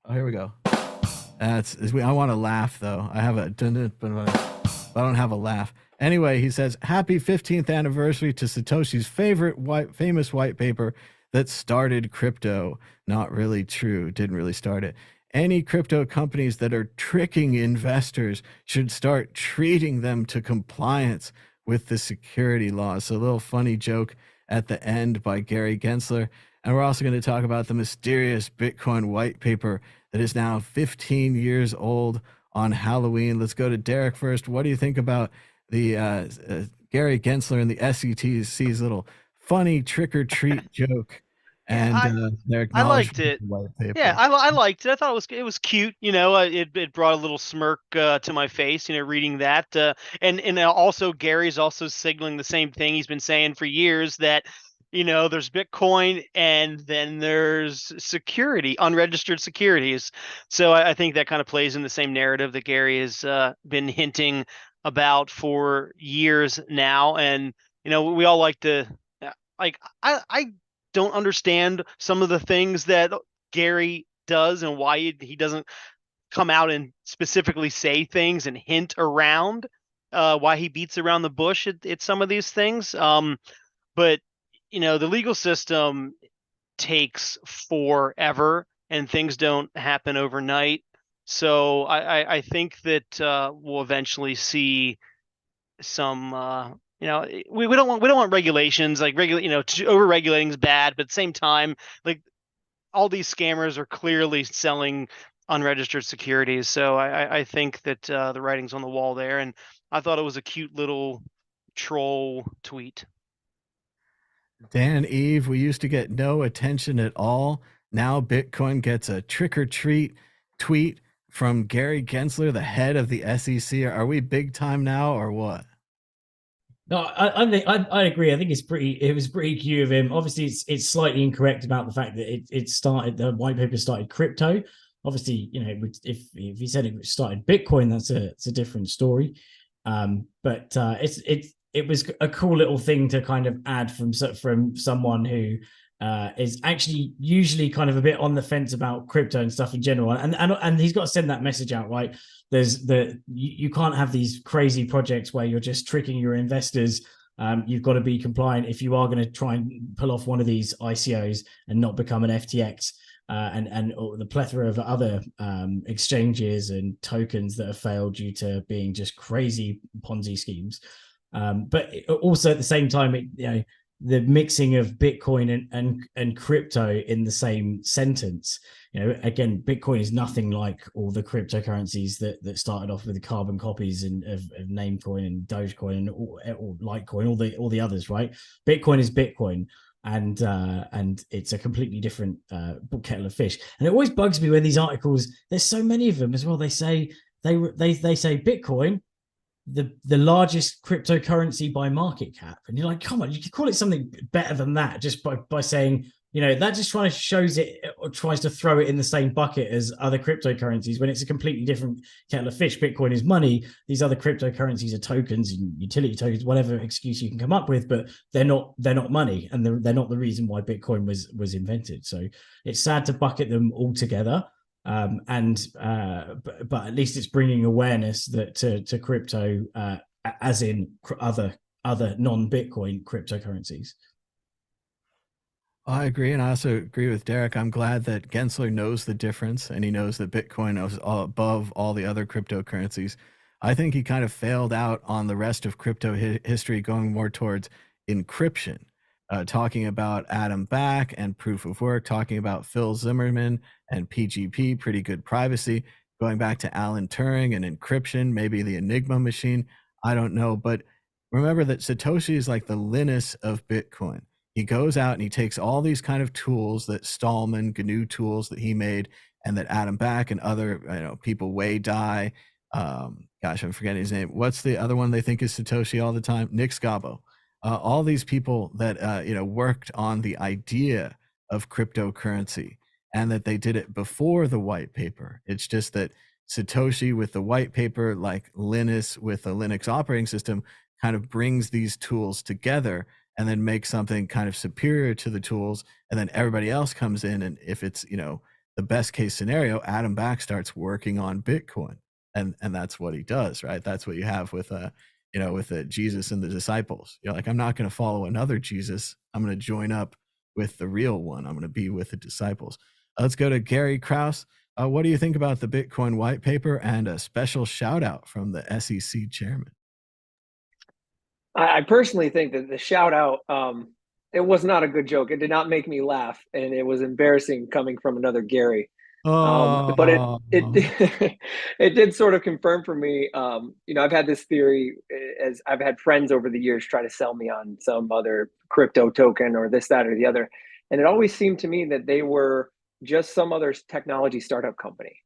Oh, here we go. I want to laugh, though. I have a... but I don't have a laugh. Anyway, he says, happy 15th anniversary to Satoshi's famous white paper that started crypto. Not really true. Didn't really start it. Any crypto companies that are tricking investors should start treating them to compliance with the security laws. So a little funny joke at the end by Gary Gensler. And we're also going to talk about the mysterious Bitcoin white paper that is now 15 years old on Halloween. Let's go to Derek first. What do you think about the Gary Gensler and the SEC's little funny trick or treat joke and their I liked acknowledgement it. of the white paper? Yeah, I liked it. I thought it was cute. You know, it brought a little smirk to my face. You know, reading that, and also Gary's also signaling the same thing he's been saying for years, that you know there's Bitcoin and then there's security, unregistered securities. So I think that kind of plays in the same narrative that Gary has been hinting about for years now. And you know, we all like to like I don't understand some of the things that Gary does and why he doesn't come out and specifically say things and hint around why he beats around the bush at some of these things. But you know, the legal system takes forever and things don't happen overnight. So I think that we'll eventually see some you know, we don't want regulations like you know, over regulating is bad, but at the same time, like all these scammers are clearly selling unregistered securities. So I think that the writing's on the wall there, and I thought it was a cute little troll tweet. Dan Eve, we used to get no attention at all. Now Bitcoin gets a trick or treat tweet from Gary Gensler, the head of the SEC. Are we big time now or what? No, I agree. I think it was pretty cute of him. Obviously, it's slightly incorrect about the fact that the white paper started crypto. Obviously, you know, if he said it started Bitcoin, it's a different story. But it was a cool little thing to kind of add from someone who is actually usually kind of a bit on the fence about crypto and stuff in general, and he's got to send that message out, right? You can't have these crazy projects where you're just tricking your investors. You've got to be compliant if you are going to try and pull off one of these ICOs and not become an FTX and the plethora of other exchanges and tokens that have failed due to being just crazy Ponzi schemes. But also at the same time, you know, the mixing of Bitcoin and crypto in the same sentence. You know, again, Bitcoin is nothing like all the cryptocurrencies that started off with the carbon copies of Namecoin and Dogecoin and or Litecoin, all the others, right? Bitcoin is Bitcoin, and it's a completely different kettle of fish. And it always bugs me when these articles, there's so many of them as well. They say Bitcoin, the largest cryptocurrency by market cap, and you're like, come on, you can call it something better than that just by saying, you know, that just tries to throw it in the same bucket as other cryptocurrencies when it's a completely different kettle of fish. Bitcoin is money. These other cryptocurrencies are tokens and utility tokens, whatever excuse you can come up with, but they're not money, and they're not the reason why Bitcoin was invented. So it's sad to bucket them all together. But at least it's bringing awareness that to crypto, as in other non-Bitcoin cryptocurrencies. I agree, and I also agree with Derek. I'm glad that Gensler knows the difference, and he knows that Bitcoin is above all the other cryptocurrencies. I think he kind of failed out on the rest of crypto history, going more towards encryption, talking about Adam Back and proof of work, talking about Phil Zimmerman and PGP, pretty good privacy, going back to Alan Turing and encryption, maybe the Enigma machine. I don't know, but remember that Satoshi is like the Linus of Bitcoin. He goes out and he takes all these kind of tools that Stallman, GNU tools that he made, and that Adam Back and other people, Wei Dai, gosh, I'm forgetting his name. What's the other one they think is Satoshi all the time? Nick Szabo. All these people that worked on the idea of cryptocurrency, and that they did it before the white paper. It's just that Satoshi with the white paper, like Linus with the Linux operating system, kind of brings these tools together and then makes something kind of superior to the tools, and then everybody else comes in, and if it's the best case scenario, Adam Back starts working on Bitcoin, and that's what he does, right? That's what you have with with Jesus and the disciples. You're like, I'm not going to follow another Jesus. I'm going to join up with the real one. I'm going to be with the disciples. Let's go to Gary Krause. What do you think about the Bitcoin white paper, and a special shout out from the SEC chairman? I personally think that the shout out, it was not a good joke. It did not make me laugh, and it was embarrassing coming from another Gary. But it Oh, it did sort of confirm for me. I've had this theory as I've had friends over the years try to sell me on some other crypto token or this, that, or the other, and it always seemed to me that they were just some other technology startup company.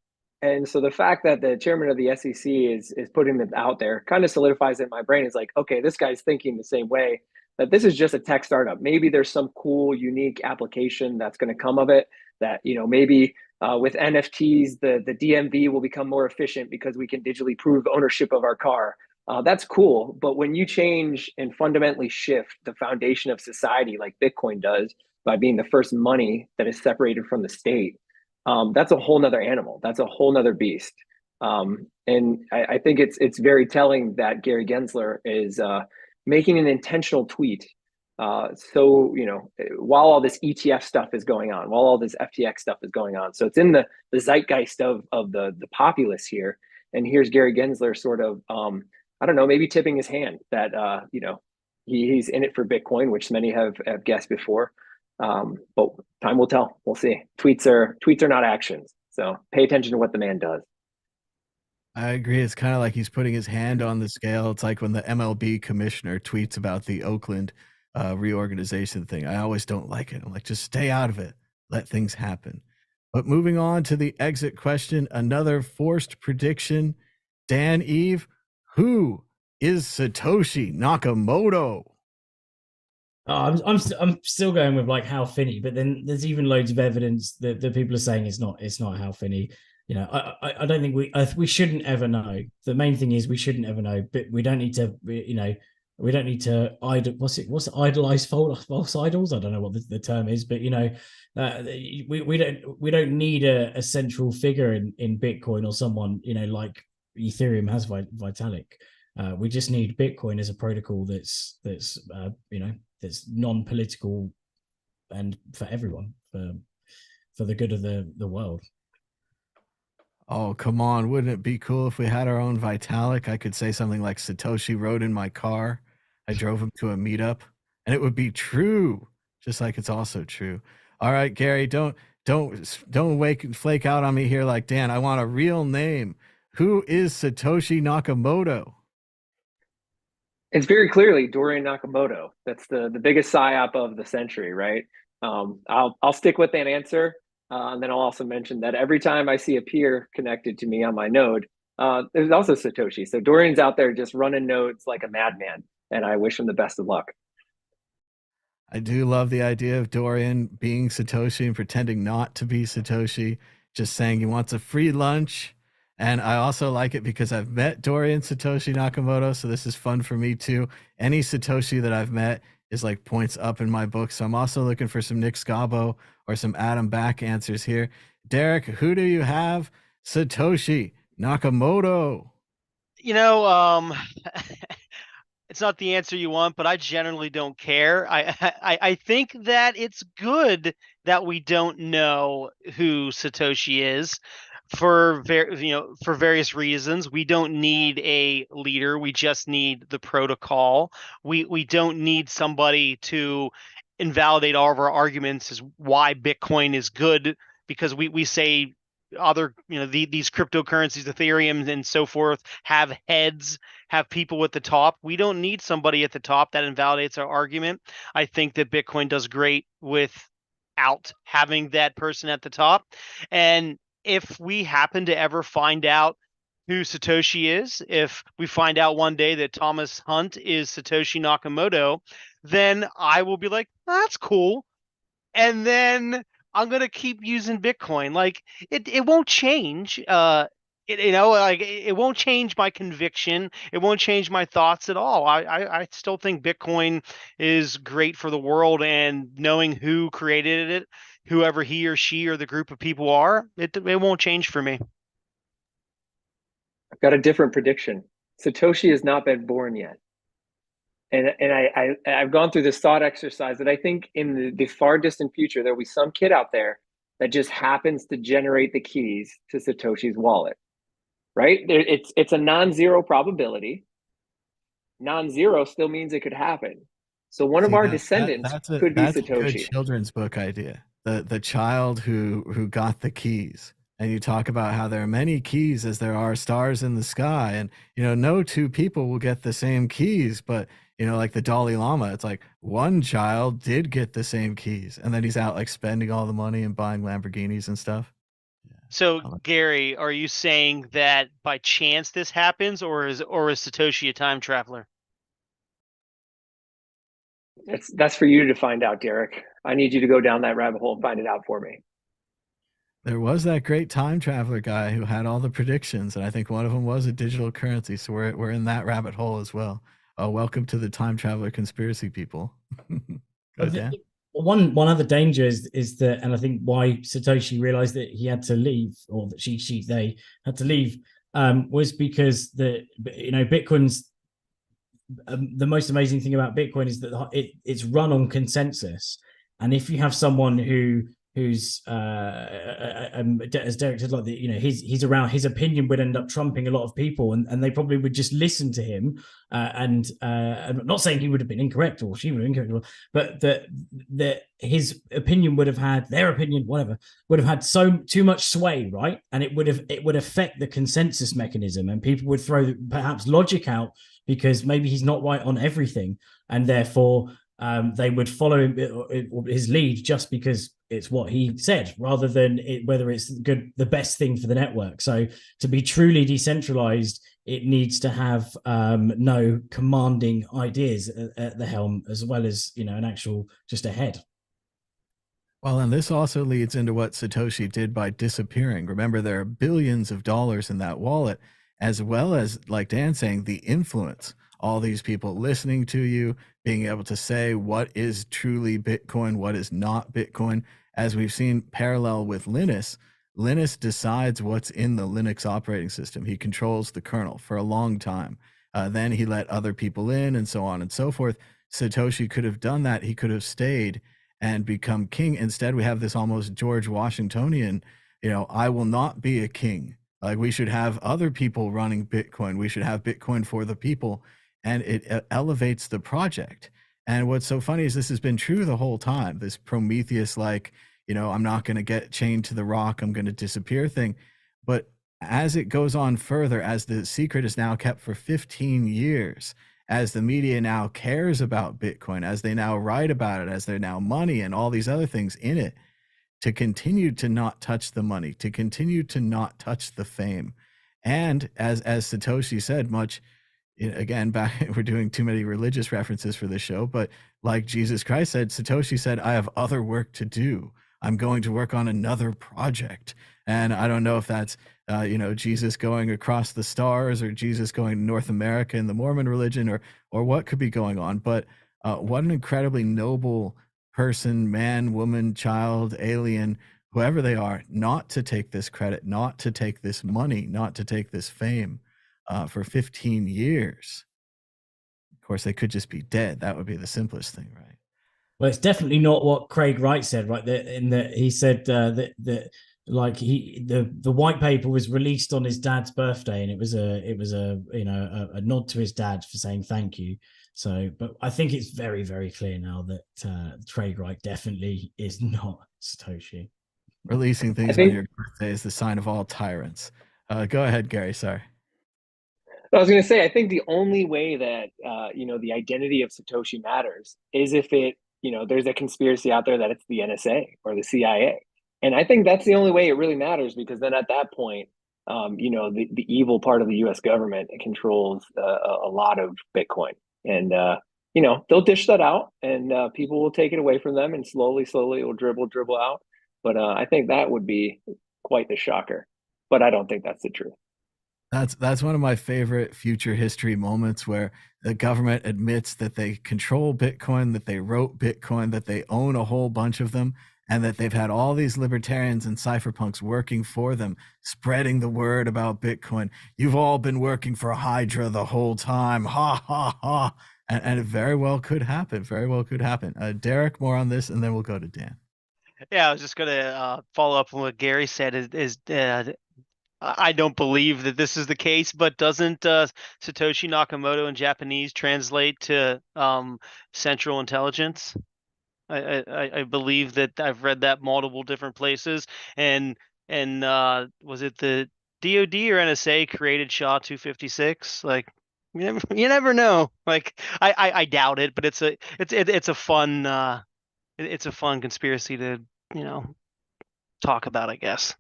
And so the fact that the chairman of the SEC is putting it out there kind of solidifies it in my brain. It's like, okay, this guy's thinking the same way, that this is just a tech startup. Maybe there's some cool, unique application that's going to come of it. That maybe with NFTs, the DMV will become more efficient because we can digitally prove ownership of our car. That's cool. But when you change and fundamentally shift the foundation of society like Bitcoin does by being the first money that is separated from the state, that's a whole nother animal. That's a whole nother beast. And I think it's very telling that Gary Gensler is making an intentional tweet. So, while all this ETF stuff is going on, while all this FTX stuff is going on, so it's in the zeitgeist of the populace here. And here's Gary Gensler sort of, I don't know, maybe tipping his hand that, he's in it for Bitcoin, which many have guessed before. But time will tell. We'll see. Tweets are not actions. So pay attention to what the man does. I agree. It's kind of like he's putting his hand on the scale. It's like when the MLB commissioner tweets about the Oakland reorganization thing. I always don't like it. I'm like, just stay out of it. Let things happen. But moving on to the exit question, another forced prediction. Dan Eve, who is Satoshi Nakamoto? Oh, I'm still going with like Hal Finney, but then there's even loads of evidence that people are saying it's not Hal Finney. I don't think we shouldn't ever know. The main thing is we shouldn't ever know, but we don't need to we don't need to idolize false idols. I don't know what the term is, but we don't need a central figure in Bitcoin or someone like Ethereum has Vitalik. We just need Bitcoin as a protocol that's non-political and for everyone, for the good of the world. Oh, come on. Wouldn't it be cool if we had our own Vitalik? I could say something like Satoshi rode in my car. I drove him to a meetup, and it would be true, just like it's also true. All right, Gary, don't flake out on me here like Dan. I want a real name. Who is Satoshi Nakamoto? It's very clearly Dorian Nakamoto. That's the biggest psyop of the century, right? I'll stick with that answer. And then I'll also mention that every time I see a peer connected to me on my node, there's also Satoshi. So Dorian's out there just running nodes like a madman, and I wish him the best of luck. I do love the idea of Dorian being Satoshi and pretending not to be Satoshi, just saying he wants a free lunch. And I also like it because I've met Dorian Satoshi Nakamoto, so this is fun for me too. Any Satoshi that I've met is like points up in my book. So I'm also looking for some Nick Scabo or some Adam Back answers here. Derek, who do you have? Satoshi Nakamoto. It's not the answer you want, but I generally don't care. I think that it's good that we don't know who Satoshi is for various reasons. We don't need a leader. We just need the protocol. We don't need somebody to invalidate all of our arguments as why Bitcoin is good, because we say other these cryptocurrencies, Ethereum and so forth, have heads, have people at the top. We don't need somebody at the top that invalidates our argument. I think that Bitcoin does great without having that person at the top. And if we happen to ever find out who Satoshi is, if we find out one day that Thomas Hunt is Satoshi Nakamoto, then I will be like, that's cool. And then I'm going to keep using Bitcoin. Like it won't change. It won't change my conviction. It won't change my thoughts at all. I still think Bitcoin is great for the world, and knowing who created it, whoever he or she or the group of people are, it won't change for me. I've got a different prediction. Satoshi has not been born yet. And I've gone through this thought exercise that I think in the far distant future, there'll be some kid out there that just happens to generate the keys to Satoshi's wallet, right? It's a non-zero probability. Non-zero still means it could happen. So one of our descendants could be Satoshi. That's a good children's book idea. The child who got the keys and you talk about how there are many keys as there are stars in the sky, and no two people will get the same keys, but like the Dalai Lama, it's like one child did get the same keys, and then he's out like spending all the money and buying Lamborghinis and stuff. So, I like- Gary, are you saying that by chance this happens, or is Satoshi a time traveler? That's for you to find out, Derek. I need you to go down that rabbit hole and find it out for me. There was that great time traveler guy who had all the predictions, and I think one of them was a digital currency. So we're in that rabbit hole as well. Welcome to the time traveler conspiracy, people. Go, Dan. One other danger is that, and I think why Satoshi realized that he had to leave, or that they had to leave, was because Bitcoin's the most amazing thing about Bitcoin is that it's run on consensus, and if you have someone who's as Derek said, like he's around, his opinion would end up trumping a lot of people, and they probably would just listen to him. I'm not saying he would have been incorrect or she would have been incorrect, but that his opinion would have had, their opinion, whatever, would have had too much sway, right? And it would affect the consensus mechanism, and people would throw perhaps logic out because maybe he's not right on everything, and therefore they would follow his lead just because it's what he said, rather than whether it's the best thing for the network. So to be truly decentralized, it needs to have no commanding ideas at the helm, as well as an actual just a head. Well, and this also leads into what Satoshi did by disappearing. Remember, there are billions of dollars in that wallet, as well as, like Dan saying, the influence. All these people listening to you, being able to say what is truly Bitcoin, what is not Bitcoin. As we've seen parallel with Linus, Linus decides what's in the Linux operating system. He controls the kernel for a long time. Then he let other people in, and so on and so forth. Satoshi could have done that. He could have stayed and become king. Instead, we have this almost George Washingtonian, I will not be a king. Like, we should have other people running Bitcoin. We should have Bitcoin for the people. And it elevates the project. And what's so funny is this has been true the whole time. This Prometheus, like, I'm not going to get chained to the rock, I'm going to disappear thing. But as it goes on further, as the secret is now kept for 15 years, as the media now cares about Bitcoin, as they now write about it, as there's now money and all these other things in it, to continue to not touch the money, to continue to not touch the fame. And as Satoshi said, again, back, we're doing too many religious references for this show, but like Jesus Christ said, Satoshi said, I have other work to do. I'm going to work on another project. And I don't know if that's, Jesus going across the stars, or Jesus going to North America in the Mormon religion, or what could be going on. But what an incredibly noble person, man, woman, child, alien, whoever they are, not to take this credit, not to take this money, not to take this fame. For 15 years. Of course, they could just be dead. That would be the simplest thing, right? Well, it's definitely not what Craig Wright said, right? In that he said that like the white paper was released on his dad's birthday, and it was a nod to his dad for saying thank you. So, but I think it's very, very clear now that Craig Wright definitely is not Satoshi. Releasing things on your birthday is the sign of all tyrants. Go ahead, Gary. Sorry. I was going to say, I think the only way that, the identity of Satoshi matters is if there's a conspiracy out there that it's the NSA or the CIA. And I think that's the only way it really matters, because then at that point, the evil part of the US government controls a lot of Bitcoin. And, they'll dish that out, and people will take it away from them, and slowly it will dribble out. But I think that would be quite the shocker. But I don't think that's the truth. That's one of my favorite future history moments, where the government admits that they control Bitcoin, that they wrote Bitcoin, that they own a whole bunch of them, and that they've had all these libertarians and cypherpunks working for them, spreading the word about Bitcoin. You've all been working for Hydra the whole time. Ha, ha, ha. And it very well could happen. Very well could happen. Derek, more on this, and then we'll go to Dan. Yeah, I was just going to follow up on what Gary said. I don't believe that this is the case, but doesn't Satoshi Nakamoto in Japanese translate to Central Intelligence? I believe that I've read that multiple different places, and and was it the DOD or NSA created SHA-256? Like, you never know. Like, I doubt it, but it's a fun it's a fun conspiracy to talk about, I guess.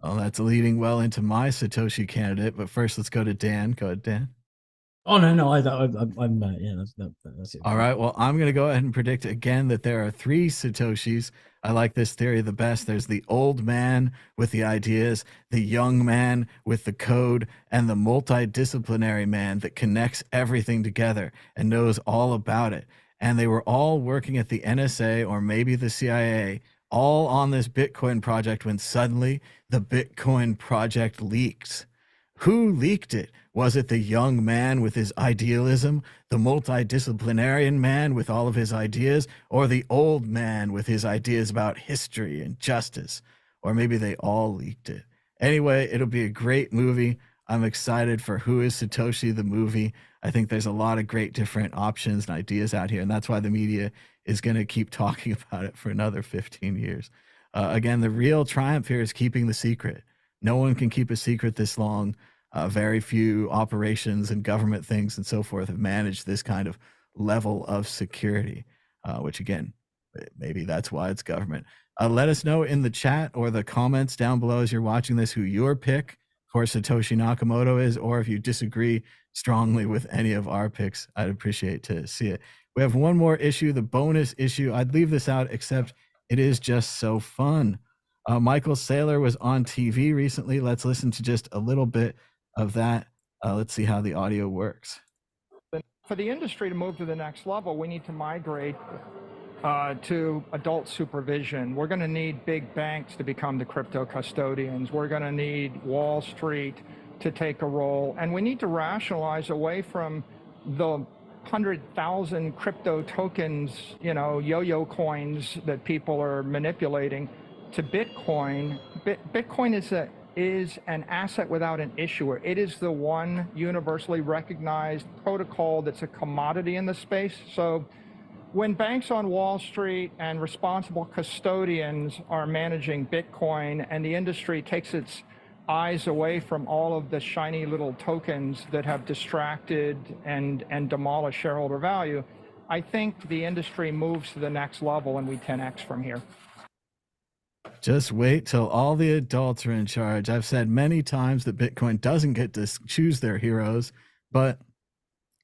Oh, that's leading well into my Satoshi candidate. But first, let's go to Dan. Go ahead, Dan. Oh no, I'm yeah, that's it. All right. Well, I'm going to go ahead and predict again that there are 3 Satoshis. I like this theory the best. There's the old man with the ideas, the young man with the code, and the multidisciplinary man that connects everything together and knows all about it. And they were all working at the NSA or maybe the CIA, all on this Bitcoin project when suddenly the Bitcoin project leaks. Who leaked it? Was it the young man with his idealism, the multidisciplinarian man with all of his ideas, or the old man with his ideas about history and justice? Or maybe they all leaked it. Anyway, it'll be a great movie. I'm excited for Who is Satoshi, the movie. I think there's a lot of great different options and ideas out here, and that's why the media is going to keep talking about it for another 15 years. Again, the real triumph here is keeping the secret. No one can keep a secret this long. Very few operations and government things and so forth have managed this kind of level of security, which again, maybe that's why it's government. Let us know in the chat or the comments down below as you're watching this who your pick for Satoshi Nakamoto is, or if you disagree strongly with any of our picks. I'd appreciate to see it. We have one more issue, the bonus issue. I'd leave this out, except it is just so fun. Michael Saylor was on TV recently. Let's listen to just a little bit of that. Let's see how the audio works. For the industry to move to the next level, we need to migrate to adult supervision. We're going to need big banks to become the crypto custodians. We're going to need Wall Street to take a role. And we need to rationalize away from the 100,000 crypto tokens, yo-yo coins that people are manipulating, to Bitcoin. Bitcoin is an asset without an issuer. It is the one universally recognized protocol that's a commodity in the space. So when banks on Wall Street and responsible custodians are managing Bitcoin and the industry takes its eyes away from all of the shiny little tokens that have distracted and demolished shareholder value, I think the industry moves to the next level and we 10x from here. Just wait till all the adults are in charge. I've said many times that Bitcoin doesn't get to choose their heroes, but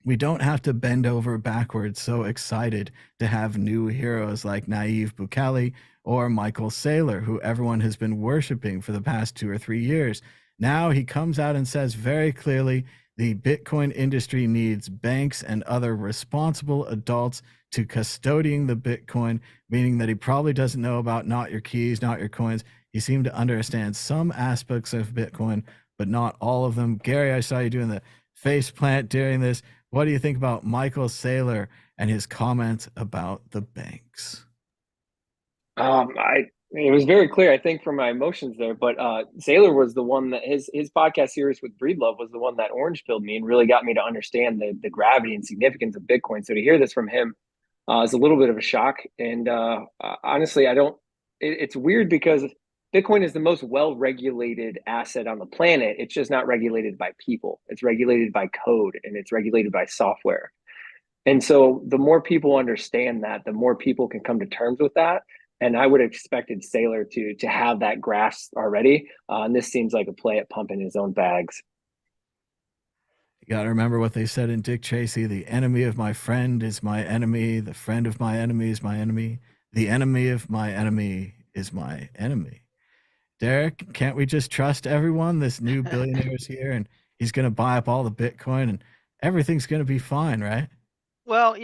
we don't have to bend over backwards so excited to have new heroes like Naive Bukele or Michael Saylor, who everyone has been worshiping for the past 2 or 3 years. Now he comes out and says very clearly the Bitcoin industry needs banks and other responsible adults to custodying the Bitcoin, meaning that he probably doesn't know about not your keys, not your coins. He seemed to understand some aspects of Bitcoin, but not all of them. Gary, I saw you doing the face plant during this. What do you think about Michael Saylor and his comments about the banks? It was very clear, I think, from my emotions there, but Saylor was the one that his podcast series with Breedlove was the one that orange pilled me and really got me to understand the gravity and significance of Bitcoin. So to hear this from him is a little bit of a shock. And honestly, it's weird because Bitcoin is the most well-regulated asset on the planet. It's just not regulated by people. It's regulated by code and it's regulated by software. And so the more people understand that, the more people can come to terms with that. And I would have expected Saylor to have that grasp already. And this seems like a play at pumping his own bags. You got to remember what they said in Dick Tracy: the enemy of my friend is my enemy. The friend of my enemy is my enemy. The enemy of my enemy is my enemy. Derek, can't we just trust everyone? This new billionaire is here and he's going to buy up all the Bitcoin and everything's going to be fine, right? Well,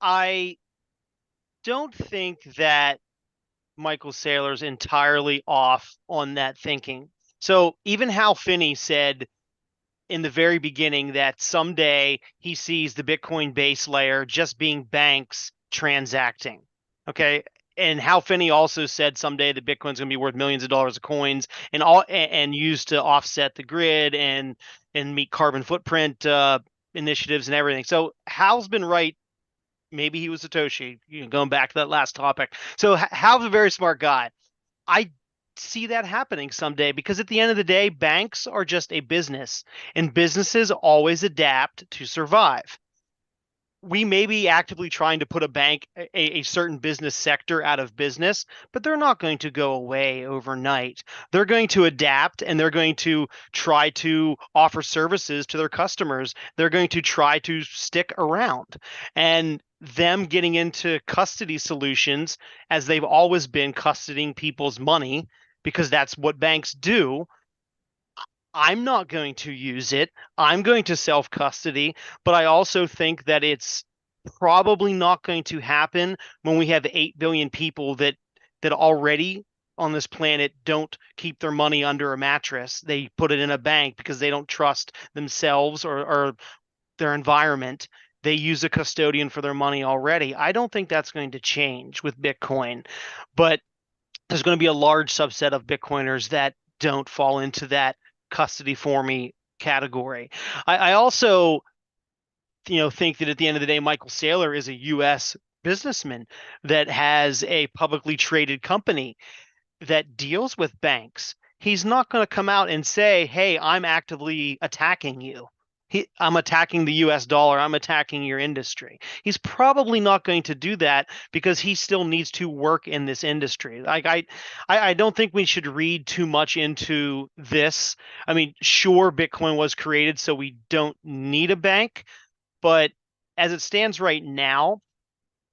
I don't think that Michael Saylor's entirely off on that thinking. So even Hal Finney said in the very beginning that someday he sees the Bitcoin base layer just being banks transacting. Okay. And Hal Finney also said someday that Bitcoin's going to be worth millions of dollars of coins and used to offset the grid and meet carbon footprint initiatives and everything. So Hal's been right. Maybe he was Satoshi, going back to that last topic. So Hal's a very smart guy. I see that happening someday, because at the end of the day, banks are just a business, and businesses always adapt to survive. We may be actively trying to put a bank, a certain business sector out of business, but they're not going to go away overnight. They're going to adapt, and they're going to try to offer services to their customers. They're going to try to stick around. And them getting into custody solutions, as they've always been custodying people's money, because that's what banks do, I'm not going to use it. I'm going to self-custody, but I also think that it's probably not going to happen when we have 8 billion people that already on this planet don't keep their money under a mattress. They put it in a bank because they don't trust themselves or their environment. They use a custodian for their money already. I don't think that's going to change with Bitcoin, but there's going to be a large subset of Bitcoiners that don't fall into that custody for me category. I also, think that at the end of the day, Michael Saylor is a U.S. businessman that has a publicly traded company that deals with banks. He's not going to come out and say, "Hey, I'm actively attacking you. I'm attacking the US dollar. I'm attacking your industry." He's probably not going to do that because he still needs to work in this industry. Like I don't think we should read too much into this. I mean, sure, Bitcoin was created so we don't need a bank, but as it stands right now,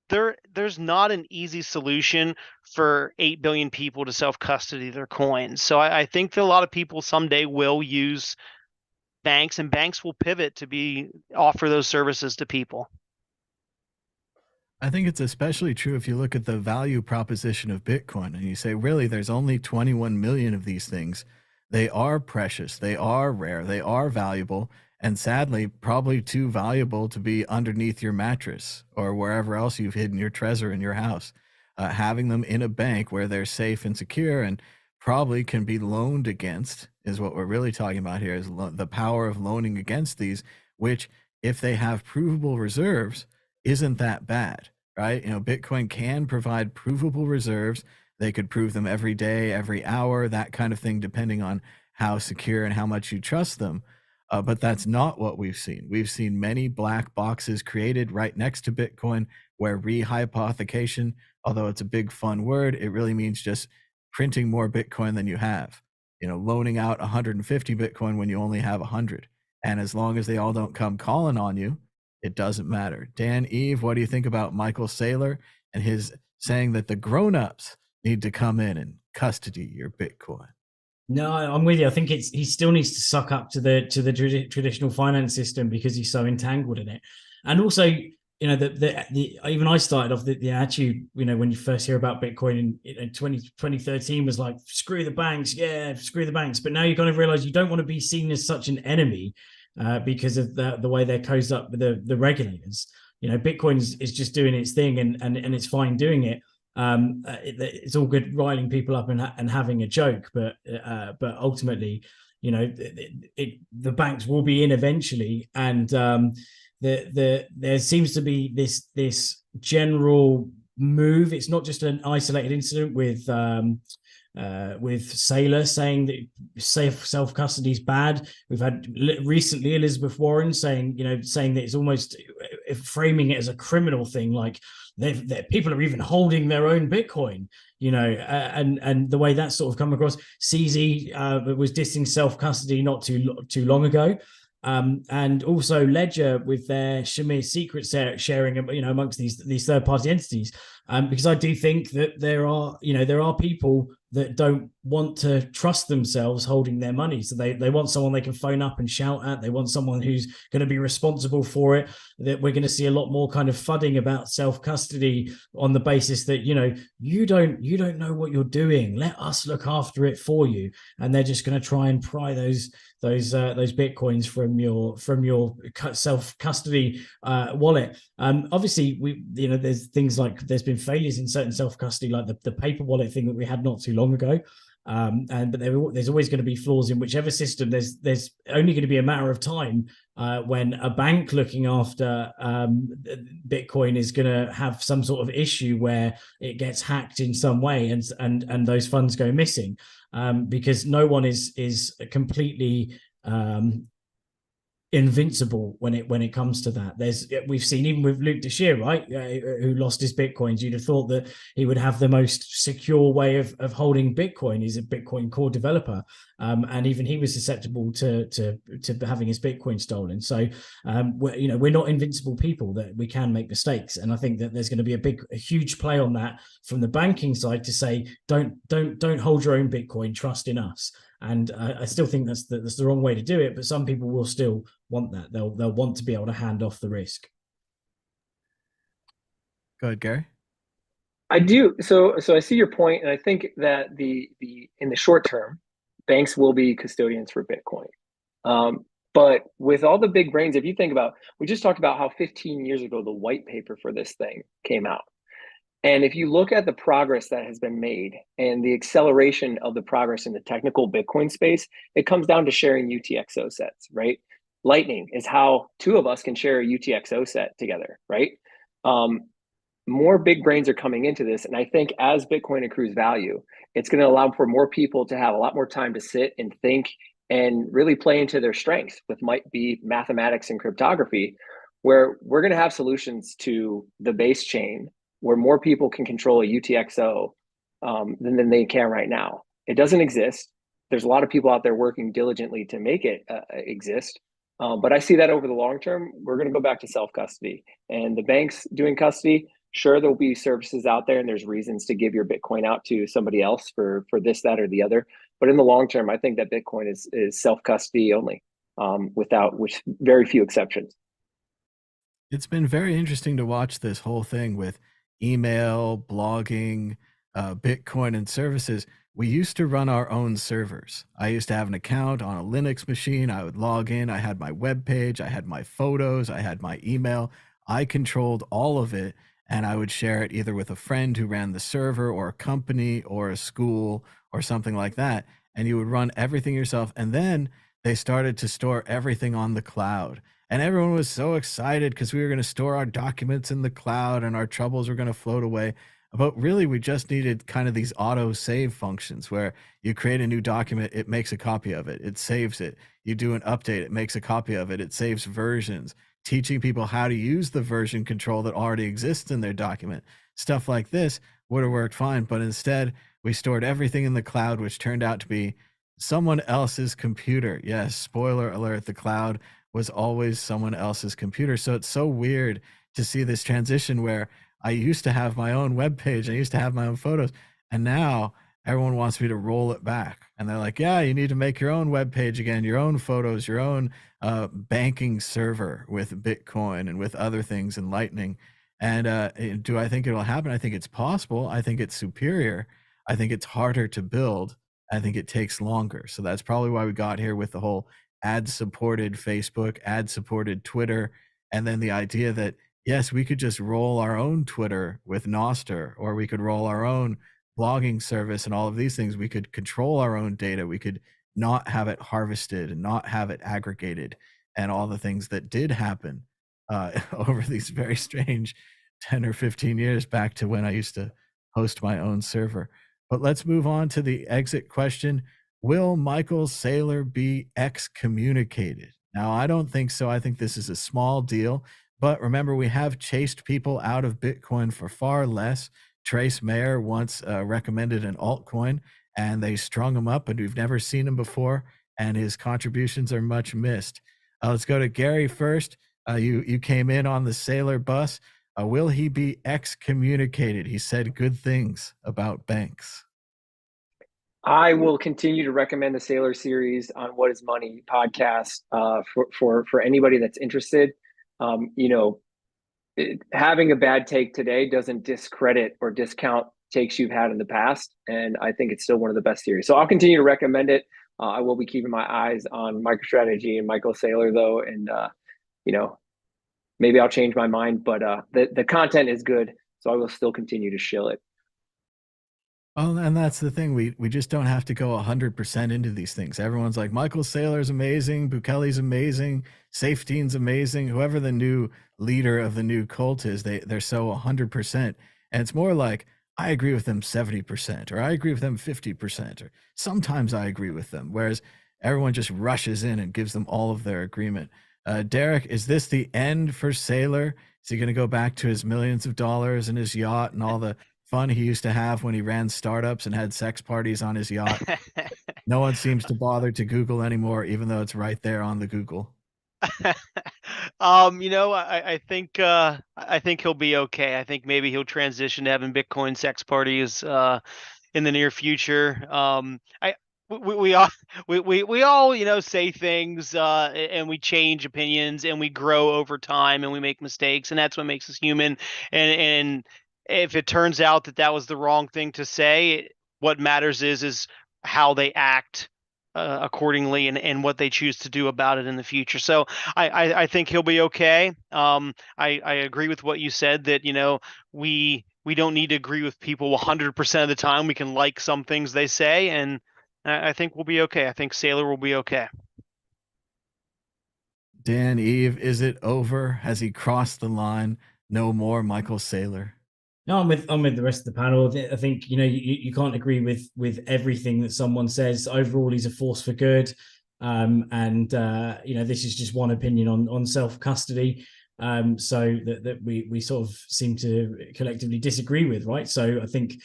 there's not an easy solution for 8 billion people to self-custody their coins. So I think that a lot of people someday will use banks, and banks will pivot to offer those services to people. I think it's especially true if you look at the value proposition of Bitcoin and you say, really, there's only 21 million of these things. They are precious, they are rare, they are valuable, and sadly, probably too valuable to be underneath your mattress or wherever else you've hidden your treasure in your house. Having them in a bank where they're safe and secure and probably can be loaned against is what we're really talking about here, is the power of loaning against these, which, if they have provable reserves, isn't that bad, right? Bitcoin can provide provable reserves. They could prove them every day, every hour, that kind of thing, depending on how secure and how much you trust them. But that's not what we've seen. We've seen many black boxes created right next to Bitcoin where rehypothecation, although it's a big fun word, it really means just printing more Bitcoin than you have, loaning out 150 Bitcoin when you only have 100. And as long as they all don't come calling on you, it doesn't matter. Dan, Eve, what do you think about Michael Saylor and his saying that the grown-ups need to come in and custody your Bitcoin? No, I'm with you. I think he still needs to suck up to the traditional finance system because he's so entangled in it. And also, even I started off the attitude, when you first hear about Bitcoin in 2013 was like, screw the banks, yeah, screw the banks. But now you kind of realize you don't want to be seen as such an enemy because of the way they're cozy up with the regulators. Bitcoin is just doing its thing and it's fine doing it. It's all good riling people up and having a joke, but ultimately, the banks will be in eventually, and there seems to be this general move. It's not just an isolated incident with Saylor saying that self custody is bad. We've had recently Elizabeth Warren saying that it's almost framing it as a criminal thing, like people are even holding their own Bitcoin, and the way that's sort of come across. CZ was dissing self custody not too long ago. And also Ledger with their Shamir secret sharing, amongst these third party entities, because I do think that there are people that don't want to trust themselves holding their money, so they want someone they can phone up and shout at. They want someone who's going to be responsible for it. That we're going to see a lot more kind of fudding about self custody on the basis that you don't know what you're doing. Let us look after it for you, and they're just going to try and pry those Bitcoins from your self custody wallet. Obviously, there's things like there's been failures in certain self custody, like the paper wallet thing that we had not too long ago. But there's always going to be flaws in whichever system. There's only going to be a matter of time when a bank looking after Bitcoin is going to have some sort of issue where it gets hacked in some way, and those funds go missing, because no one is completely invincible when it comes to that. We've seen, even with Luke Deshear, right, who lost his Bitcoins. You'd have thought that he would have the most secure way of holding Bitcoin. He's a Bitcoin core developer, and even he was susceptible to having his Bitcoin stolen. So we're not invincible people, that we can make mistakes, and I think that there's going to be a huge play on that from the banking side to say, don't hold your own Bitcoin, trust in us. And I still think that's the wrong way to do it, but some people will still want that. They'll want to be able to hand off the risk. Go ahead, Gary. I do. So I see your point, and I think that in the short term, banks will be custodians for Bitcoin. But with all the big brains, if you think about, we just talked about how 15 years ago the white paper for this thing came out. And if you look at the progress that has been made and the acceleration of the progress in the technical Bitcoin space, it comes down to sharing UTXO sets, right? Lightning is how two of us can share a UTXO set together, right? More big brains are coming into this. And I think as Bitcoin accrues value, it's going to allow for more people to have a lot more time to sit and think and really play into their strengths, with might be mathematics and cryptography, where we're going to have solutions to the base chain where more people can control a UTXO than they can right now. It doesn't exist. There's a lot of people out there working diligently to make it exist. But I see that over the long term, we're going to go back to self-custody. And the banks doing custody, sure, there'll be services out there and there's reasons to give your Bitcoin out to somebody else for this, that, or the other. But in the long term, I think that Bitcoin is self-custody only, with very few exceptions. It's been very interesting to watch this whole thing with email, blogging, Bitcoin, and services. We used to run our own servers. I used to have an account on a Linux machine. I would log in. I had my web page. I had my photos. I had my email. I controlled all of it, and I would share it either with a friend who ran the server, or a company, or a school, or something like that. And you would run everything yourself. And then they started to store everything on the cloud. And everyone was so excited because we were going to store our documents in the cloud and our troubles were going to float away. But really, we just needed kind of these auto save functions where you create a new document, it makes a copy of it, it saves it. You do an update, it makes a copy of it, it saves versions, teaching people how to use the version control that already exists in their document. Stuff like this would have worked fine. But instead, we stored everything in the cloud, which turned out to be someone else's computer. Yes, spoiler alert, the cloud was always someone else's computer. So it's so weird to see this transition where I used to have my own web page, I used to have my own photos, and now everyone wants me to roll it back. And they're like, yeah, you need to make your own web page again, your own photos, your own banking server with Bitcoin and with other things and Lightning. And do I think it'll happen? I think it's possible. I think it's superior. I think it's harder to build. I think it takes longer. So that's probably why we got here with the whole ad-supported Facebook, ad-supported Twitter, and then the idea that, yes, we could just roll our own Twitter with Nostr, or we could roll our own blogging service and all of these things. We could control our own data. We could not have it harvested and not have it aggregated, and all the things that did happen over these very strange 10 or 15 years back to when I used to host my own server. But let's move on to the exit question. Will Michael Saylor be excommunicated? Now, I don't think so. I think this is a small deal. But remember, we have chased people out of Bitcoin for far less. Trace Mayer once recommended an altcoin, and they strung him up, and we've never seen him before, and his contributions are much missed. Let's go to Gary first. You came in on the Saylor bus. Will he be excommunicated? He said good things about banks. I will continue to recommend the Saylor series on What is Money podcast for anybody that's interested. Having a bad take today doesn't discredit or discount takes you've had in the past. And I think it's still one of the best series. So I'll continue to recommend it. I will be keeping my eyes on MicroStrategy and Michael Saylor, though. And, maybe I'll change my mind, but the content is good. So I will still continue to shill it. Oh, and that's the thing. We just don't have to go 100% into these things. Everyone's like, Michael Saylor's amazing, Bukele's amazing, Safeteen's amazing. Whoever the new leader of the new cult is, they're so 100%. And it's more like, I agree with them 70%, or I agree with them 50%, or sometimes I agree with them. Whereas everyone just rushes in and gives them all of their agreement. Derek, is this the end for Saylor? Is he going to go back to his millions of dollars and his yacht and all the fun he used to have when he ran startups and had sex parties on his yacht? No one seems to bother to Google anymore, even though it's right there on the Google. I think he'll be okay. I think maybe he'll transition to having Bitcoin sex parties in the near future. We all we all say things and we change opinions and we grow over time and we make mistakes, and that's what makes us human. And if it turns out that was the wrong thing to say, what matters is how they act accordingly and what they choose to do about it in the future. So I think he'll be okay. I agree with what you said, that we don't need to agree with people 100% of the time. We can like some things they say, and I think we'll be okay. I think Saylor will be okay. Dan, Eve, is it over? Has he crossed the line? No more Michael Saylor. No, I'm with the rest of the panel. I think you can't agree with everything that someone says. Overall, he's a force for good, and this is just one opinion on self custody. So that we sort of seem to collectively disagree with, right? So I think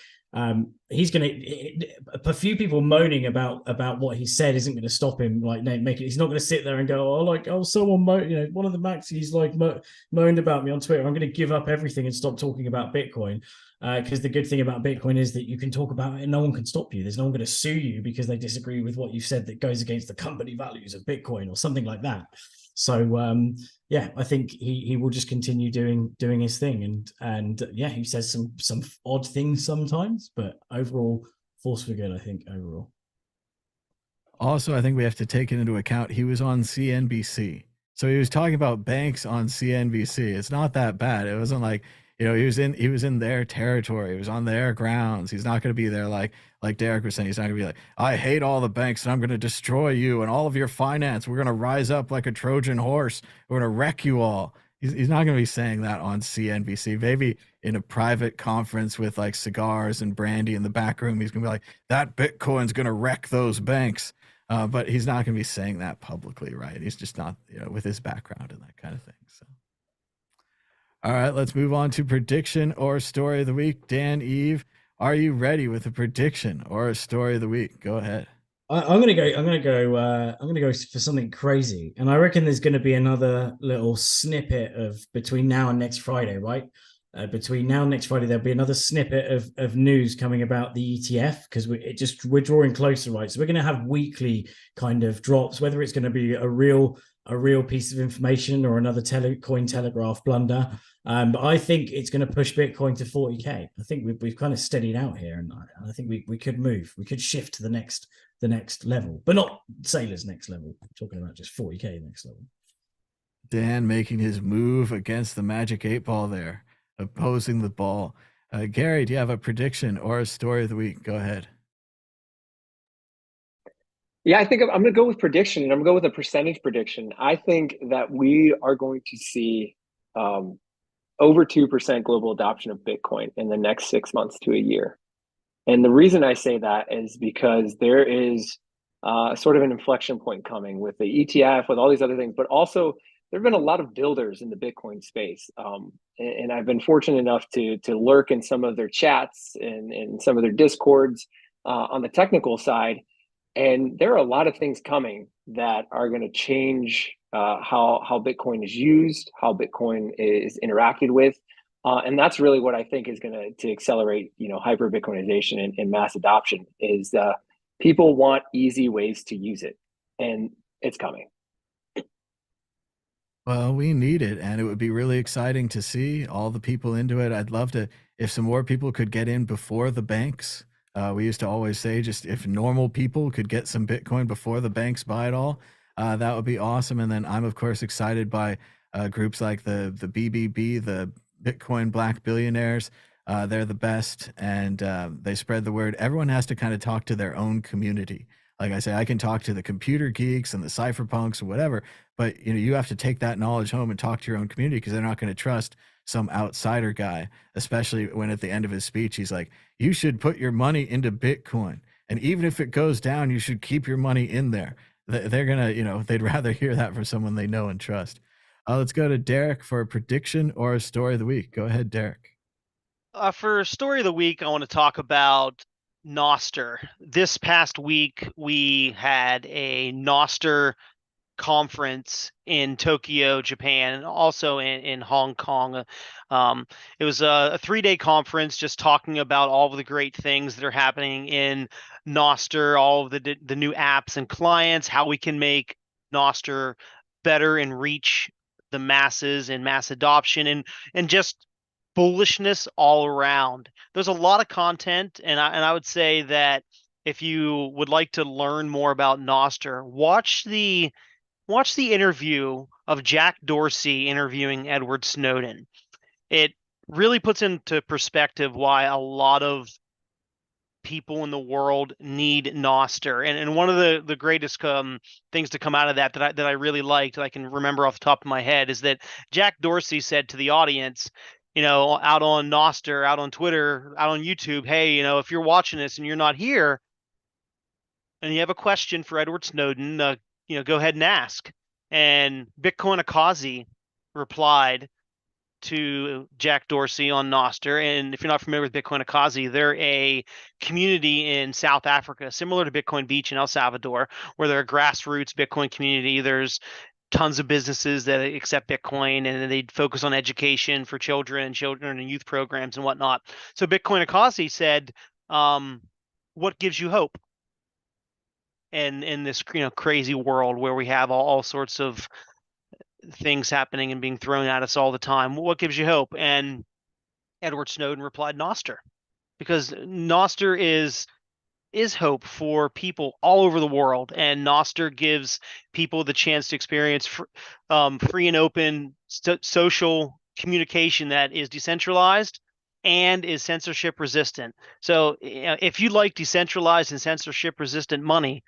he's going to. A few people moaning about what he said isn't going to stop him. Like, make it. He's not going to sit there and go, someone one of the Maxis moaned about me on Twitter. I'm going to give up everything and stop talking about Bitcoin. Because the good thing about Bitcoin is that you can talk about it and no one can stop you. There's no one going to sue you because they disagree with what you said that goes against the company values of Bitcoin or something like that. So I think he will just continue doing his thing, and he says some odd things sometimes, but overall force for good. I think overall. Also, I think we have to take it into account. He was on CNBC, so he was talking about banks on CNBC. It's not that bad. It wasn't like he was in their territory. He was on their grounds. He's not going to be there like Derek was saying. He's not going to be like, I hate all the banks and I'm going to destroy you and all of your finance. We're going to rise up like a Trojan horse. We're going to wreck you all. He's not going to be saying that on CNBC. Maybe in a private conference with like cigars and brandy in the back room, he's going to be like, that Bitcoin's going to wreck those banks. But he's not going to be saying that publicly, right? He's just not, with his background and that kind of thing. So. All right, let's move on to prediction or story of the week. Dan, Eve, are you ready with a prediction or a story of the week? Go ahead. I'm gonna go for something crazy, and I reckon there's going to be another little snippet of between now and next Friday, right? Between now and next Friday, there'll be another snippet of news coming about the ETF, because we're drawing closer, right? So we're going to have weekly kind of drops, whether it's going to be a real piece of information or another Cointelegraph blunder. But I think it's going to push Bitcoin to 40K. I think we've kind of steadied out here, and I think we could move. We could shift to the next level, but not Saylor's next level. I'm talking about just 40K next level. Dan making his move against the Magic 8 Ball there, opposing the ball. Gary, do you have a prediction or a story of the week? Go ahead. Yeah, I think I'm going to go with prediction, and I'm going to go with a percentage prediction. I think that we are going to see over 2% global adoption of Bitcoin in the next 6 months to a year. And the reason I say that is because there is sort of an inflection point coming with the ETF, with all these other things, but also there have been a lot of builders in the Bitcoin space. And I've been fortunate enough to lurk in some of their chats and in some of their discords on the technical side. And there are a lot of things coming that are going to change how Bitcoin is used, how Bitcoin is interacted with. And that's really what I think is going to accelerate, hyper Bitcoinization and mass adoption. Is people want easy ways to use it, and it's coming. Well, we need it, and it would be really exciting to see all the people into it. I'd love to, if some more people could get in before the banks. We used to always say, just if normal people could get some Bitcoin before the banks buy it all, that would be awesome. And then I'm, of course, excited by groups like the BBB, the Bitcoin Black Billionaires. They're the best, and they spread the word. Everyone has to kind of talk to their own community. Like I say, I can talk to the computer geeks and the cypherpunks or whatever, but you have to take that knowledge home and talk to your own community, because they're not going to trust some outsider guy, especially when at the end of his speech he's like, you should put your money into Bitcoin, and even if it goes down, you should keep your money in there. They're gonna, they'd rather hear that from someone they know and trust. Let's go to Derek for a prediction or a story of the week. Go ahead, Derek. For story of the week, I want to talk about Noster. This past week, we had a Noster conference in Tokyo, Japan, and also in Hong Kong. It was a 3-day conference just talking about all of the great things that are happening in Noster, all of the new apps and clients, how we can make Noster better and reach the masses and mass adoption, and just bullishness all around. There's a lot of content, and I would say that if you would like to learn more about Noster, watch the interview of Jack Dorsey interviewing Edward Snowden. It really puts into perspective why a lot of people in the world need Noster. And one of the greatest things to come out of that I really liked, that I can remember off the top of my head, is that Jack Dorsey said to the audience, out on Noster, out on Twitter, out on YouTube, hey, if you're watching this and you're not here and you have a question for Edward Snowden, go ahead and ask. And Bitcoin Akazi replied to Jack Dorsey on Noster. And if you're not familiar with Bitcoin Akazi, they're a community in South Africa, similar to Bitcoin Beach in El Salvador, where they're a grassroots Bitcoin community. There's tons of businesses that accept Bitcoin, and they focus on education for children and youth programs and whatnot. So Bitcoin Akazi said, what gives you hope? And in this crazy world where we have all sorts of things happening and being thrown at us all the time, what gives you hope? And Edward Snowden replied, Noster, because Noster is hope for people all over the world, and Noster gives people the chance to experience free and open social communication that is decentralized and is censorship resistant. So if you like decentralized and censorship resistant money,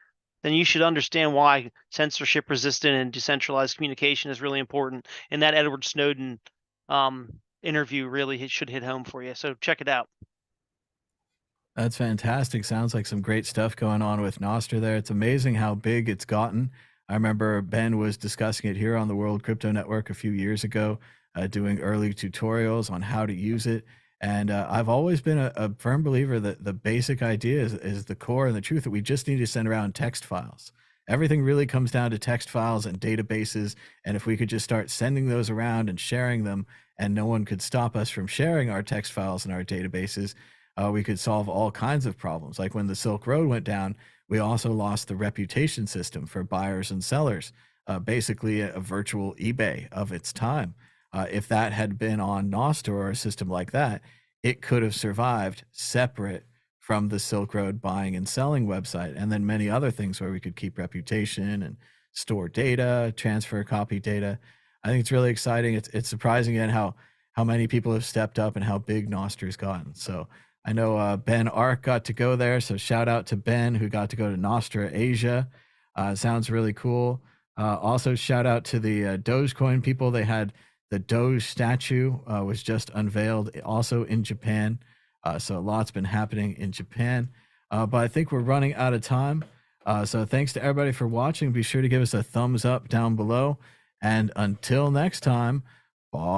then you should understand why censorship resistant and decentralized communication is really important. And that Edward Snowden interview really should hit home for you. So check it out. That's fantastic. Sounds like some great stuff going on with Noster there. It's amazing how big it's gotten. I remember Ben was discussing it here on the World Crypto Network a few years ago, doing early tutorials on how to use it. And I've always been a firm believer that the basic idea is the core and the truth, that we just need to send around text files. Everything really comes down to text files and databases. And if we could just start sending those around and sharing them, and no one could stop us from sharing our text files and our databases, we could solve all kinds of problems. Like when the Silk Road went down, we also lost the reputation system for buyers and sellers, basically a virtual eBay of its time. If that had been on Noster or a system like that, it could have survived separate from the Silk Road buying and selling website, and then many other things where we could keep reputation and store data, transfer copy data. I think it's really exciting. It's surprising again how many people have stepped up and how big Noster's gotten. So I know Ben Ark got to go there, so shout out to Ben, who got to go to Nostra Asia. Sounds really cool. Also shout out to the Dogecoin people. They had the Doge statue was just unveiled also in Japan. So a lot's been happening in Japan. But I think we're running out of time. So thanks to everybody for watching. Be sure to give us a thumbs up down below. And until next time, bye.